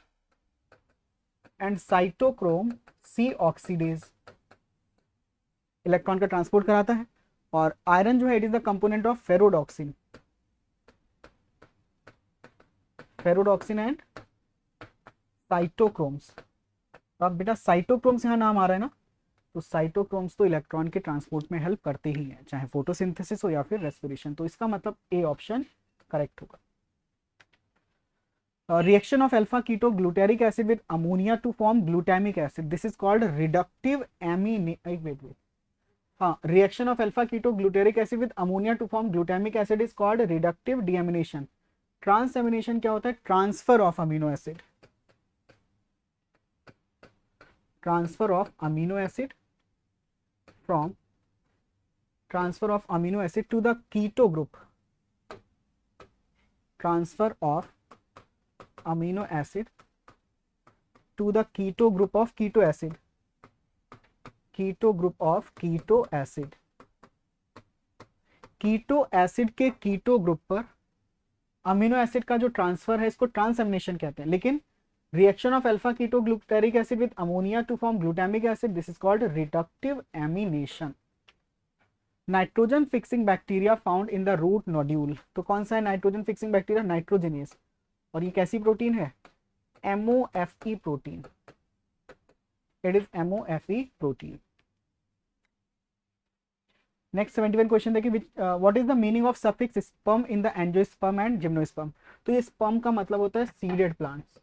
and cytochrome C oxidase electron का ट्रांसपोर्ट कराता है। और आयरन जो है it is the component of ferredoxin, ferredoxin and cytochromes. तो अब बेटा साइटोक्रोम्स यहाँ नाम आ रहा है ना, तो साइटोक्रोम्स तो इलेक्ट्रॉन के ट्रांसपोर्ट में हेल्प करते ही हैं, चाहे फोटोसिंथेसिस हो या फिर रेस्पिरेशन। तो इसका मतलब ए ऑप्शन करेक्ट होगा। Reaction of alpha keto glutaric acid with ammonia to form glutamic acid, this is called reductive reaction of alpha keto glutaric acid with ammonia to form glutamic acid is called reductive deamination. Transamination क्या होता है, transfer of amino acid, transfer of amino acid from transfer of amino acid to the keto group, transfer of amino acid to the keto group of keto acid, keto group of keto acid। Keto acid के keto group पर amino acid का जो transfer है इसको transamination कहते हैं, लेकिन reaction of alpha ketogluteric acid with ammonia to form glutamic acid, this is called reductive amination। Nitrogen fixing bacteria found in the root nodule, तो कौन सा है नाइट्रोजन फिक्सिंग बैक्टीरिया, नाइट्रोजिनेस। और ये कैसी प्रोटीन है, MOFE protein, it is MOFE protein. Next 71 question देखिए, what is the meaning of suffix sperm in the angiosperm and gymnosperm. तो ये स्पर्म का मतलब होता है seeded plants,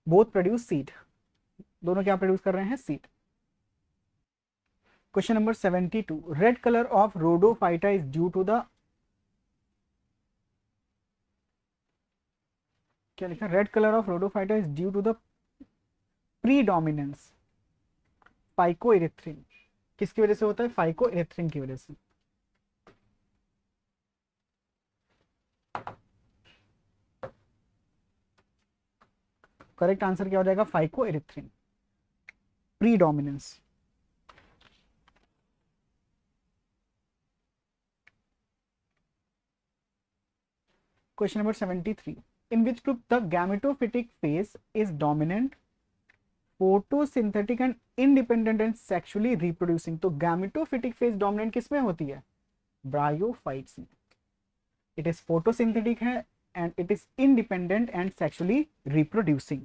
both produce seed, दोनों क्या प्रोड्यूस कर रहे हैं, seed. Question number 72, red colour of Rhodophyta is due to the, क्या लिखा, red colour of Rhodophyta is due to the predominance phycoerythrin. किसकी वजह से होता है, फाइकोइरिथ्रिन की वजह से। करेक्ट आंसर क्या हो जाएगा, phycoerythrin, predominance. Question number 73, in which group the gametophytic phase is dominant, photosynthetic and independent and sexually reproducing. तो गैमेटोफिटिक फेज डोमिनेंट किसमें होती है, ब्रायोफाइट्स में। इट इज फोटोसिंथेटिक है and it is independent and sexually reproducing।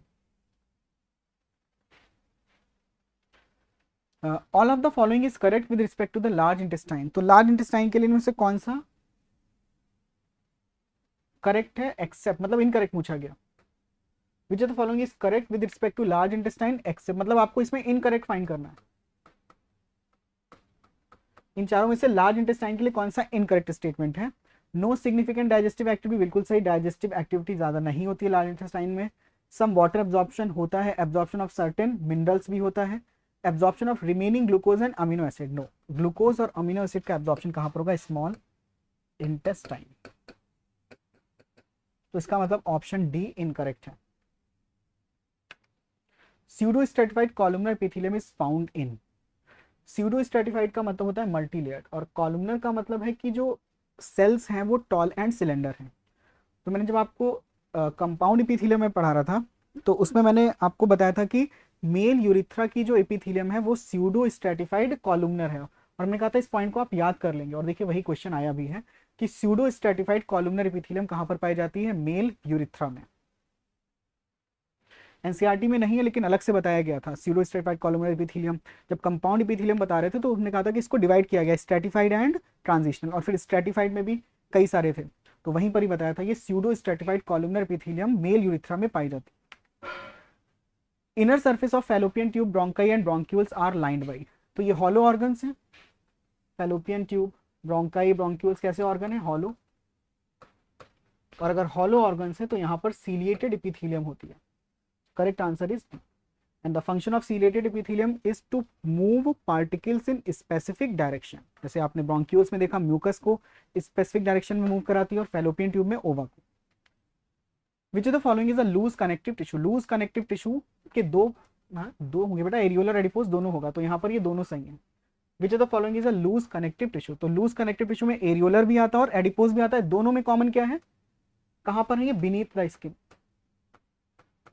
All of the following is correct with respect to the large intestine। तो large intestine के लिए इनमें से कौन सा करेक्ट है, एक्सेप्ट मतलब इनकरेक्ट पूछा गया। Which of the following is correct with respect to large intestine, except मतलब आपको इसमें इनकरेक्ट फाइंड करना है। इन चारों में से लार्ज इंटेस्टाइन के लिए कौन सा इनकरेक्ट स्टेटमेंट है, नो सिग्निफिकेंट डाइजेस्टिव एक्टिविटी, बिल्कुल सही, डाइजेस्टिव एक्टिविटी ज्यादा नहीं होती है लार्ज इंटेस्टाइन में। सम वाटर एब्जॉर्प्शन होता है, एब्जॉर्प्शन ऑफ सर्टेन मिनरल्स भी होता है, absorption of remaining glucose and amino acid, no, glucose और अमीनो एसिड का एब्जॉर्प्शन कहां पर होगा, स्मॉल इंटेस्टाइन। तो इसका मतलब ऑप्शन डी इनकरेक्ट है। Pseudostratified columnar epithelium is found in, pseudostratified का मतलब होता है मल्टी लेयर्ड, और कॉलमनर का मतलब है कि जो सेल्स हैं वो टॉल एंड सिलेंडर हैं। तो मैंने जब आपको कंपाउंड एपिथेलियम में पढ़ा रहा था तो उसमें मैंने आपको बताया था कि मेल यूरिथ्रा की जो एपिथेलियम है वो स्यूडो स्ट्रेटिफाइड कॉलमनर है, और मैंने कहा था इस पॉइंट को आप याद कर लेंगे, और देखिए वही क्वेश्चन आया भी है कि स्यूडो स्ट्रेटिफाइड कॉलमनर एपिथेलियम कहां पर पाई जाती है, मेल यूरिथ्रा में। एनसीईआरटी में नहीं है लेकिन अलग से बताया गया था, स्यूडो स्ट्रेटिफाइड कॉलमनर एपिथेलियम। जब कंपाउंड एपिथेलियम बता रहे थे तो उन्होंने कहा था कि इसको डिवाइड किया गया स्ट्रेटिफाइड एंड ट्रांजिशनल, और फिर स्ट्रेटिफाइड में भी कई सारे थे, तो वहीं पर ही बताया था ये pseudostratified columnar epithelium male urethra में पाई जाती। Inner surface of fallopian tube bronchi and bronchioles are lined by, तो ये हॉलो ऑर्गन्स हैं। फैलोपियन ट्यूब, ब्रोंकाई, ब्रोंक्यूल्स कैसे ऑर्गन है? हॉलो। और अगर हॉलो ऑर्गन्स है तो यहाँ पर सीलिएटेड एपिथेलियम होती है। Correct answer is D. And the function of ciliated epithelium is to move particles in specific direction. जैसे आपने ब्रोंक्यूल्स में देखा म्यूकस को स्पेसिफिक डायरेक्शन में मूव कराती है, और फैलोपियन ट्यूब में ओवा को। Which of the following is a loose connective tissue? Loose connective tissue के दो होंगे बेटा, एरियोलर एडिपोज दोनों होगा, तो यहाँ पर ये दोनों सही है। Which of the following is a loose connective tissue? तो लूज कनेक्टिव टिश्यू में एरियोलर भी आता है और एडिपोज भी आता है, दोनों में कॉमन क्या है? कहां पर है ये? Beneath the skin,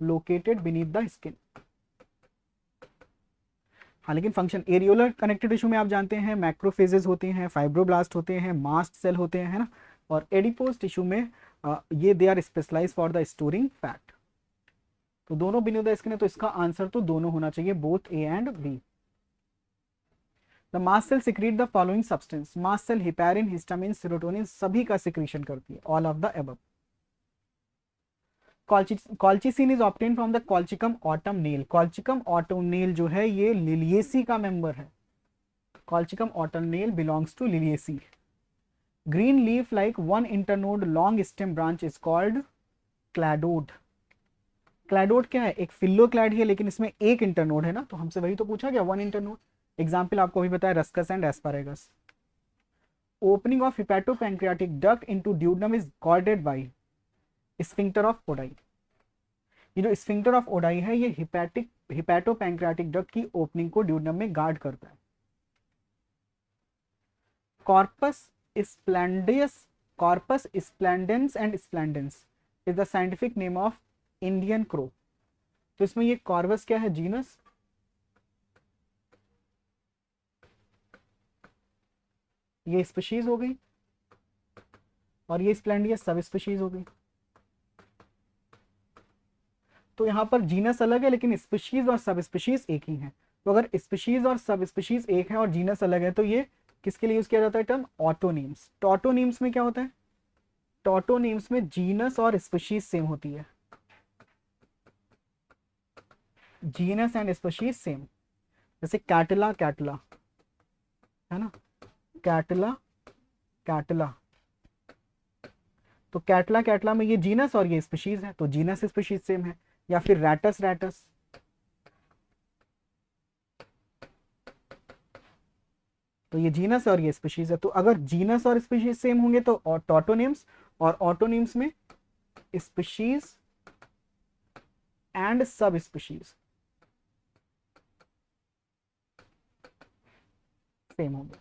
located beneath the skin. हाँ, लेकिन फंक्शन एरियोलर कनेक्टिव टिश्यू में आप जानते हैं मैक्रोफेजेस होते हैं, फाइब्रोब्लास्ट होते हैं, मास्ट सेल होते हैं, है ना। और एडिपोज टिश्यू में ये they are specialised for the storing fat. तो दोनों बीनीथ द स्किन है, तो इसका आंसर तो दोनों होना चाहिए, both A and B. The mast cell secrete the following substance? Mast cell heparin, histamine, serotonin सभी का सिक्रीशन करती है, all of the above. Colchicine is obtain from the Colchicum autumnale. Colchicum autumnale जो है ये Liliaceae का member है। Colchicum autumnale belongs to Liliaceae. Green leaf like one internode long stem branch is called cladode. Cladode क्या है? एक फिल्लो clad है लेकिन इसमें एक इंटरनोड है ना, तो हमसे वही तो पूछा गया, वन इंटरनोड। एग्जाम्पल आपको अभी बताया, Ruscus and Asparagus. Opening of hepatopancreatic duct into duodenum is guarded by sphincter of Oddi. ये जो स्फिंक्टर ऑफ ओडाई है ये हिपैटोपैंक्रियाटिक डक्ट की ओपनिंग को ड्यूडेनम में गार्ड करता है। Corpus splendius, corpus splendens and splendens is the scientific name of Indian crow. तो इसमें ये कॉर्वस क्या है? जीनस। ये स्पीशीज हो गई, और ये स्प्लेंडियस सब स्पीशीज हो गई। तो यहां पर जीनस अलग है लेकिन स्पीशीज और सब स्पीशीज एक ही है। तो अगर स्पीशीज और सब स्पीशीज एक है और जीनस अलग है तो ये किसके लिए यूज किया जाता है टर्म? ऑटोनिम्स। टॉटोनिम्स में क्या होता है? टॉटोनिम्स में जीनस और स्पीशीज सेम होती है, जीनस एंड स्पीशीज सेम। जैसे कैटला, कैटला है ना, कैटला, कैटला। तो कैटला, कैटला में ये जीनस और ये स्पीशीज है, तो जीनस स्पीशीज सेम है। या फिर रैटस, रैटस, तो ये जीनस और ये स्पीशीज है। तो अगर जीनस और स्पीशीज सेम होंगे तो टॉटोनिम्स, और ऑटोनिम्स में स्पीशीज एंड सब स्पीशीज सेम होंगे।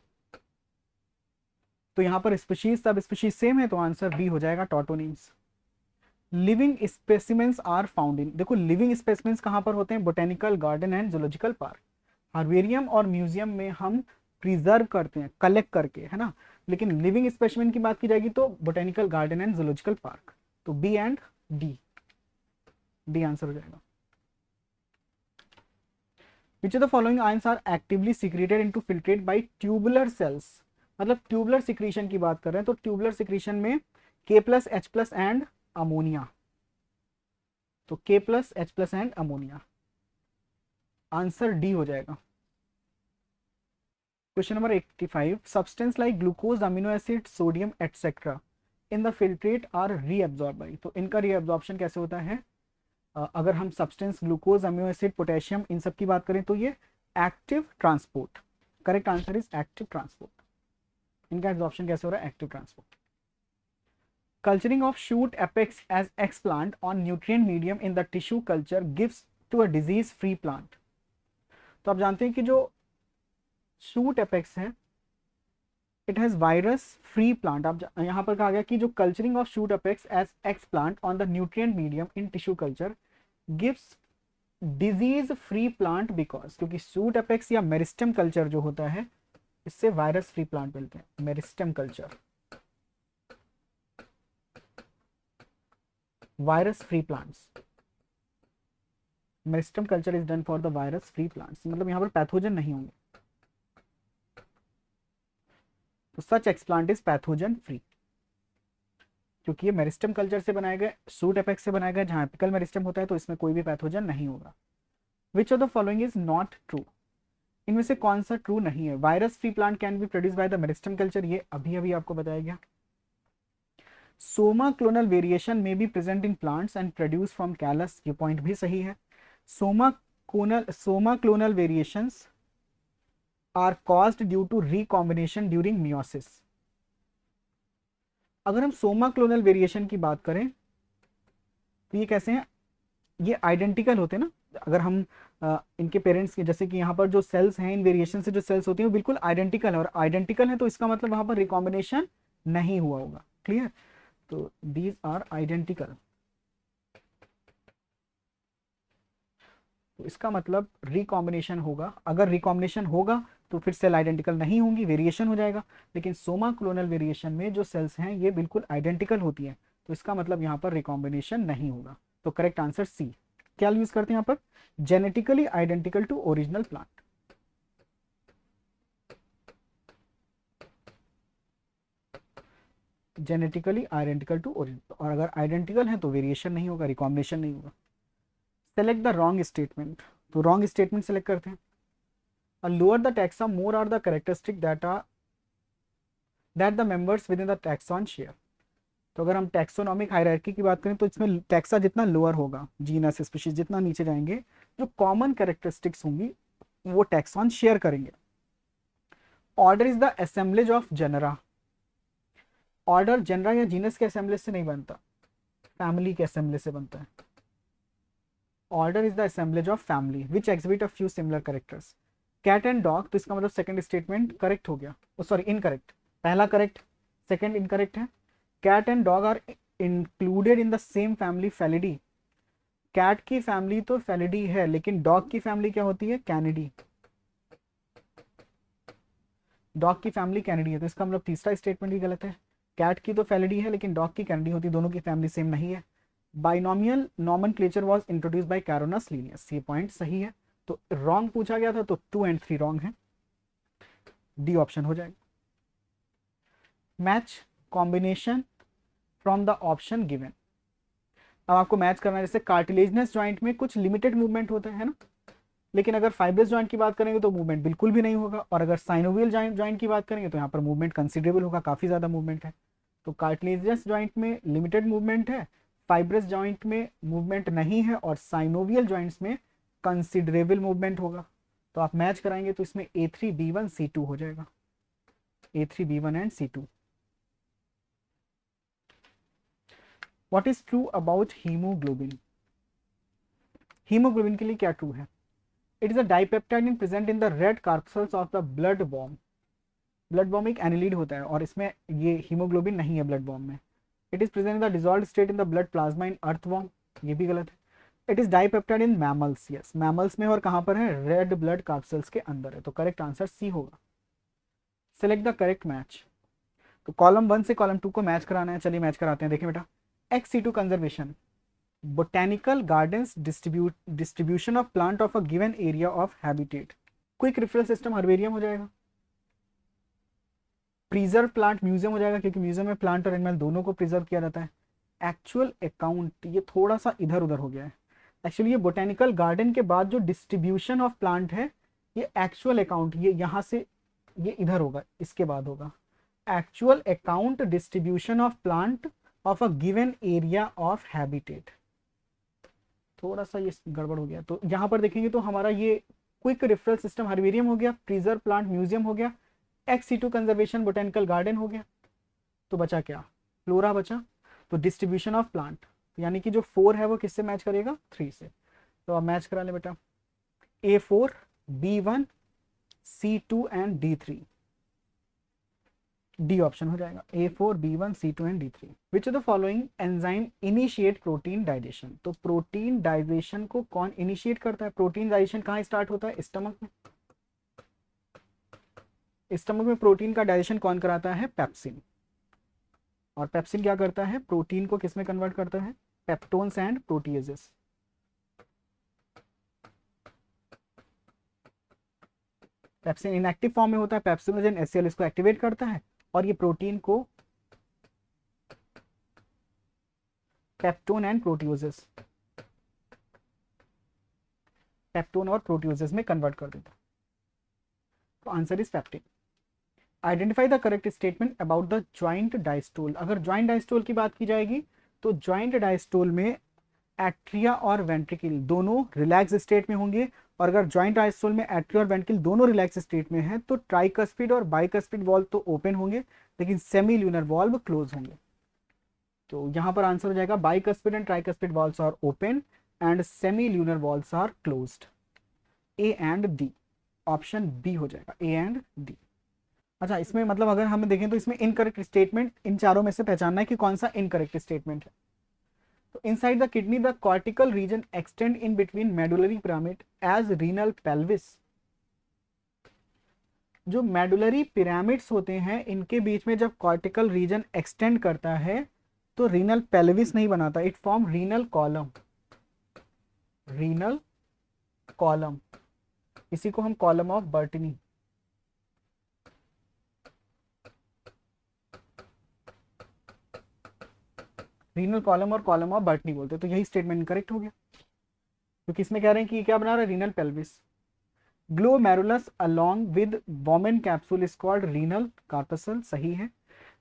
तो यहां पर स्पीशीज सब स्पीशीज सेम है, तो आंसर बी हो जाएगा, tautonyms. Living specimens are found in, देखो लिविंग स्पेसिमेंस कहां पर होते हैं? Botanical garden and zoological park. Herbarium और म्यूजियम में हम प्रिजर्व करते हैं कलेक्ट करके, है ना, लेकिन लिविंग स्पेसिमेन की बात की जाएगी तो botanical garden and zoological park. तो B and D, D answer हो जाएगा। Which of the following ions are actively secreted into filtrate by tubular cells? मतलब ट्यूबुलर सिक्रीशन की बात कर रहे हैं, तो ट्यूबुलर सिक्रीशन में K plus H plus and ammonia. तो K plus H plus and ammonia, answer D हो जाएगा। Question number 85, substance like glucose, amino acid, sodium etcetera in the filtrate are reabsorb by. तो इनका reabsorption कैसे होता है? अगर हम substance glucose, amino acid, potassium इन सब की बात करें तो ये active transport. Correct answer is active transport. इनका एब्जॉर्प्शन कैसे हो रहा है? Active transport. Culturing of shoot apex as explant on nutrient medium in the tissue culture gives to a disease free plant. तो आप जानते हैं कि जो शूट एपेक्स है it has virus free plant. आप यहां पर कहा गया कि जो culturing of shoot apex as explant on the nutrient medium in tissue culture gives disease free plant because, क्योंकि शूट एपेक्स या मेरिस्टेम कल्चर जो होता है इससे वायरस फ्री प्लांट मिलते हैं, meristem culture, virus free plants. Meristem culture is done for the virus free plants, मतलब यहाँ पर पैथोजन नहीं होंगे, तो सच एक्सप्लांट इज पैथोजन फ्री, क्योंकि ये मेरिस्टम कल्चर से बनाया गया, सूट एपेक्स से बनाया गया, जहाँ एपिकल मेरिस्टम होता है, तो इसमें कोई भी पैथोजन नहीं होगा। Which of the following is not true, इनमें से कौन सा ट्रू नहीं है। Virus free plant can be produce by the meristem culture, ये अभी अभी आपको बताया गया। सोमा क्लोनल वेरिएशन में be present in plants and produce from callus, ये पॉइंट भी सही है। Soma clonal variations are caused due to recombination during meiosis. अगर हम सोमा क्लोनल वेरिएशन की बात करें तो ये कैसे हैं, ये आइडेंटिकल होते हैं ना, अगर हम इनके पेरेंट्स के, जैसे कि यहाँ पर जो सेल्स हैं इन वेरिएशन से जो सेल्स होती हैं वो बिल्कुल आइडेंटिकल है, और आइडेंटिकल है तो इसका मतलब वहां पर रिकॉम्बिनेशन नहीं हुआ होगा। क्लियर, तो दीज आर आइडेंटिकल, तो इसका मतलब रिकॉम्बिनेशन होगा। अगर रिकॉम्बिनेशन होगा तो फिर सेल आइडेंटिकल नहीं होंगी, वेरिएशन हो जाएगा। लेकिन सोमा क्लोनल वेरिएशन में जो सेल्स हैं ये बिल्कुल आइडेंटिकल होती हैं, तो इसका मतलब यहाँ पर रिकॉम्बिनेशन नहीं होगा। तो करेक्ट आंसर सी। क्या यूज करते हैं यहाँ पर, genetically identical to original plant. Genetically identical to original, और अगर आइडेंटिकल है तो वेरिएशन नहीं होगा, रिकॉम्बिनेशन नहीं होगा। सेलेक्ट द रॉन्ग स्टेटमेंट, तो रॉन्ग स्टेटमेंट सेलेक्ट करते हैं। Lower the taxa more are the characteristic that the members within the taxon share. तो अगर हम टैक्सोनॉमिक हायरार्की की बात करें तो इसमें टैक्सा जितना लोअर होगा, जीनस स्पीशीज जितना नीचे जाएंगे, जो कॉमन कैरेक्टरिस्टिक्स होंगी वो टैक्सॉन शेयर करेंगे। Order is the assemblage of genera, order genera या जीनस के असेंबलेज से नहीं बनता, फैमिली के असेंबलेज से बनता है। Order is the assemblage of family which exhibit a few similar characters. Cat and dog, तो इसका मतलब सेकंड स्टेटमेंट करेक्ट हो गया, सॉरी इनकरेक्ट, पहला करेक्ट सेकंड इनकरेक्ट है। Cat and dog are included in the same family Felidae. Cat की family तो Felidae है, लेकिन डॉग की फैमिली क्या होती है, कैनिडी। डॉग की फैमिली कैनिडी है, तो इसका मतलब तीसरा स्टेटमेंट ही गलत है। कैट की तो फेलिडी है लेकिन डॉग की कैनिडी होती है, दोनों की फैमिली सेम नहीं है। Binomial nomenclature was introduced by Carolus Linnaeus, ये पॉइंट सही है। तो रॉन्ग पूछा गया था, तो 2 and 3 रॉन्ग है, डी ऑप्शन हो जाएगा। Match combination from the option given. अब आपको मैच करना है, जैसे कार्टिलेजनस जॉइंट में कुछ लिमिटेड मूवमेंट होता है ना, लेकिन अगर फाइब्रस जॉइंट की बात करेंगे तो मूवमेंट बिल्कुल भी नहीं होगा, और अगर साइनोवियल जॉइंट की बात करेंगे तो यहाँ पर मूवमेंट कंसिडरेबल होगा, काफी ज्यादा मूवमेंट है। तो कार्टिलेजनस जॉइंट में लिमिटेड मूवमेंट है, फाइब्रस जॉइंट में मूवमेंट नहीं है, और साइनोवियल जॉइंट्स में कंसिडरेबल मूवमेंट होगा। तो आप मैच कराएंगे तो इसमें A3B1C2 हो जाएगा, A3B1 and C2। What is true about hemoglobin, hemoglobin के लिए क्या ट्रू है। It is a dipeptide present in the red corpuscles of the blood worm. Blood worm एक एनिलीड होता है और इसमें ये हीमोग्लोबिन नहीं है ब्लड वॉर्म में। It is present in the dissolved state in the blood plasma in earthworm, ये भी गलत है। It is dipeptide in mammals, yes mammals में, और कहां पर है, रेड ब्लड कार्पल्स के अंदर है, तो करेक्ट आंसर सी होगा। सेलेक्ट द करेक्ट मैच, तो कॉलम 1 से कॉलम 2 को मैच कराना है, चलिए मैच कराते हैं। देखिए बेटा, XC2 conservation, botanical gardens distribution of plant of a given area of habitat। Quick referral system herbarium हो जाएगा। प्रिजर्व प्लांट म्यूजियम हो जाएगा, क्योंकि म्यूजियम में प्लांट और एनिमल दोनों को प्रिजर्व किया जाता है। एक्चुअल अकाउंट, ये थोड़ा सा इधर उधर हो गया है, एक्चुअली ये बोटेनिकल गार्डन के बाद जो डिस्ट्रीब्यूशन ऑफ प्लांट है, ये एक्चुअल अकाउंट, ये यहाँ से ये इधर होगा, इसके बाद होगा actual account distribution of plant of a given area of habitat. थोड़ा सा ये गड़बड़ हो गया, तो यहाँ पर देखेंगे तो हमारा ये क्विक रेफरल सिस्टम हर्बेरियम हो गया, प्रिजर्व प्लांट म्यूजियम हो गया, XC2 कंजर्वेशन बोटेनिकल गार्डन हो गया, तो बचा क्या, फ्लोरा बचा। तो डिस्ट्रीब्यूशन ऑफ प्लांट, यानी कि जो 4 है वो किससे मैच करेगा, 3 से। तो अब मैच करा ले बेटा, A4 B1 C2 and D3, D option हो जाएगा, A4 B1 C2 and D3। Which of the following enzyme initiate protein digestion, तो प्रोटीन डाइजेशन को कौन इनिशिएट करता है, प्रोटीन डाइजेशन कहाँ स्टार्ट होता है, स्टमक में। स्टमक में प्रोटीन का डाइजेशन कौन कराता है, पेप्सिन। और पेप्सिन क्या करता है, प्रोटीन को किस में कन्वर्ट करता है, peptones and proteases. Pepsin inactive form में होता है, पेप्सिनोजन एचसीएल इसको एक्टिवेट करता है और ये प्रोटीन को पेप्टोन एंड प्रोटियोजेस, पेप्टोन और प्रोटियोजेस में कन्वर्ट कर देता है। तो answer is pepsin. Identify the correct statement about the joint diastole. अगर ज्वाइंट डायस्टोल की बात की जाएगी तो ज्वाइंट डायस्टोल में एट्रिया और वेंट्रिकल दोनों रिलैक्स स्टेट में होंगे, और अगर ज्वाइंट डायस्टोल में एट्रिया और वेंट्रिकल दोनों रिलैक्स स्टेट में है तो ट्राइकस्पिड और बाइकस्पिड वॉल्व तो ओपन होंगे लेकिन सेमी ल्यूनर वॉल्व क्लोज होंगे। तो यहां पर आंसर हो जाएगा bicuspid and tricuspid valves are open and semi lunar valves are closed. A and D, option B हो जाएगा, ए एंड डी। अच्छा, इसमें मतलब अगर हम देखें तो इसमें इनकरेक्ट स्टेटमेंट इन चारों में से पहचानना है कि कौन सा इनकरेक्ट स्टेटमेंट है। तो inside the kidney the cortical region extend in between medullary pyramid as renal pelvis. जो मेडुलरी पिरामिड्स होते हैं इनके बीच में जब कॉर्टिकल रीजन एक्सटेंड करता है तो रीनल पेल्विस नहीं बनाता, it form renal column, renal column. इसी को हम कॉलम ऑफ बर्टनी, रीनल कॉलम और कॉलम ऑफ बर्टनी बोलते हैं। तो यही स्टेटमेंट इनकरेक्ट हो गया क्योंकि इसमें कह रहे हैं कि क्या बना रहा है, renal pelvis. Glomerulus along with Bowman capsule is called renal corpuscle, सही है।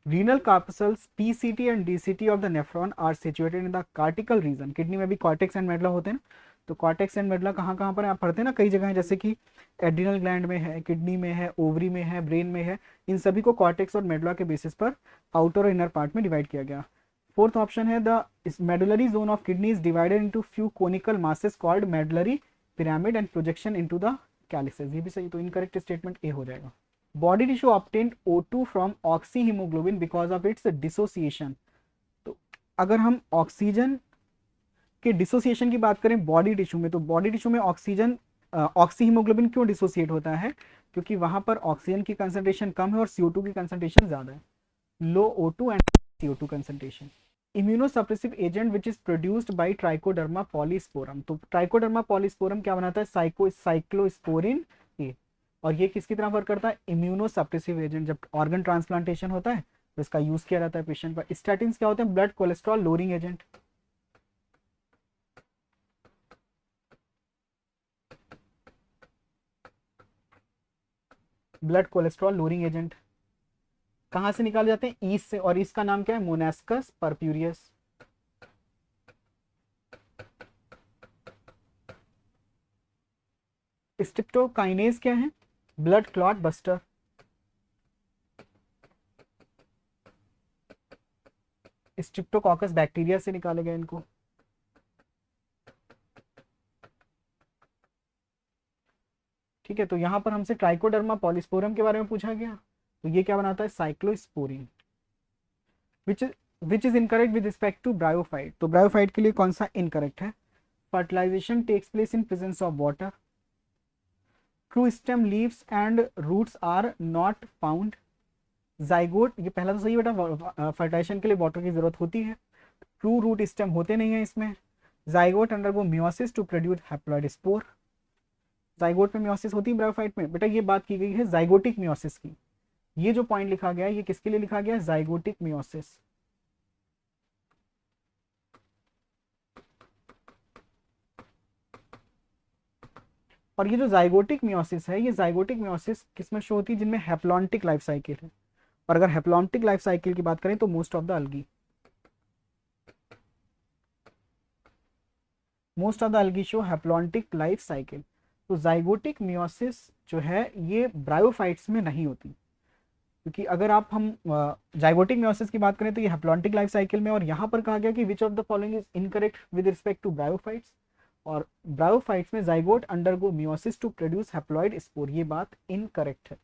Renal corpuscles PCT and DCT of the nephron are situated in the cortical region. Kidney में भी कॉर्टेक्स एंड मेडुला होते हैं ना, तो कॉर्टेक्स एंड मेडुला कहाँ कहाँ पर आप पढ़ते हैं ना, कई जगह है, जैसे कि एड्रिनल ग्लैंड में है, किडनी में है, ओवरी में है, ब्रेन में है। इन सभी को कॉर्टेक्स और मेडुला के बेसिस पर आउटर और इनर पार्ट में डिवाइड किया गया। फोर्थ ऑप्शन है the medullary zone of kidney is divided into few conical masses called medullary pyramid and projection into the calyces. ये भी सही, तो इनकरेक्ट स्टेटमेंट ए हो जाएगा। Body tissue obtained O2 from oxyhaemoglobin because of its dissociation. तो अगर हम oxygen के डिसोसिएशन की बात करें बॉडी टिश्यू में, तो बॉडी टिश्यू में ऑक्सीजन ऑक्सी हीमोग्लोबिन क्यों डिसोसिएट होता है, क्योंकि वहां पर ऑक्सीजन की कंसंट्रेशन कम है और CO2 की कंसंट्रेशन ज्यादा है, लो O2 and CO2 concentration. Immunosuppressive agent which is produced bye trichoderma polysporum. तो ट्राइकोडर्मा पॉलीस्पोरम क्या बनाता है, साइक्लोस्पोरिन ए, और ये किसकी तरह वर्क करता है, इम्यूनोसप्रेसिव एजेंट। जब ऑर्गन ट्रांसप्लांटेशन होता है तो इसका यूज किया जाता है पेशेंट पर। स्टैटिन्स क्या होते हैं, blood cholesterol lowering agent. Blood cholesterol lowering agent कहां से निकाले जाते हैं, ईस्ट से, और इसका नाम क्या है, मोनास्कस परप्यूरियस। स्ट्रिप्टोकाइनेज क्या है, ब्लड क्लॉट बस्टर। स्ट्रिप्टोकॉकस बैक्टीरिया से निकाले गए इनको। ठीक है, तो यहां पर हमसे ट्राइकोडर्मा पॉलीस्पोरम के बारे में पूछा गया, तो ये क्या बनाता है, cyclosporin. Which is incorrect with respect to bryophyte. तो ब्रायोफाइट के लिए कौन सा इनकरेक्ट है, fertilization takes place in presence of water, true stem leaves and roots are not found, zygote, ये पहला तो सही बेटा, फर्टिलाइजेशन के लिए वाटर की जरूरत होती है, ट्रू रूट स्टेम होते नहीं है इसमें, zygote undergo meiosis to produce haploid spore. Zygote में मियोसिस होती है ब्रायोफाइट में, बेटा ये बात की गई है जाइगोटिक मियोसिस की। ये जो पॉइंट लिखा गया है ये किसके लिए लिखा गया है, जाइगोटिक मियोसिस। और ये जो जाइगोटिक मियोसिस है, ये जाइगोटिक मियोसिस किसमें शो होती है, जिनमें हैप्लॉन्टिक लाइफ साइकिल है। और अगर हैप्लॉन्टिक लाइफ साइकिल की बात करें तो most of the algae, most of the algae show haplontic life cycle. तो जाइगोटिक मियोसिस जो है ये ब्रायोफाइट्स में नहीं होती, क्योंकि अगर आप हम जाइगोटिक मियोसिस की बात करें तो ये हैप्लॉन्टिक लाइफ साइकिल में, और यहाँ पर कहा गया कि which of the following is incorrect with respect to bryophytes, और ब्रायोफाइट्स में zygote undergo meiosis to produce haploid spore, ये बात इनकरेक्ट है।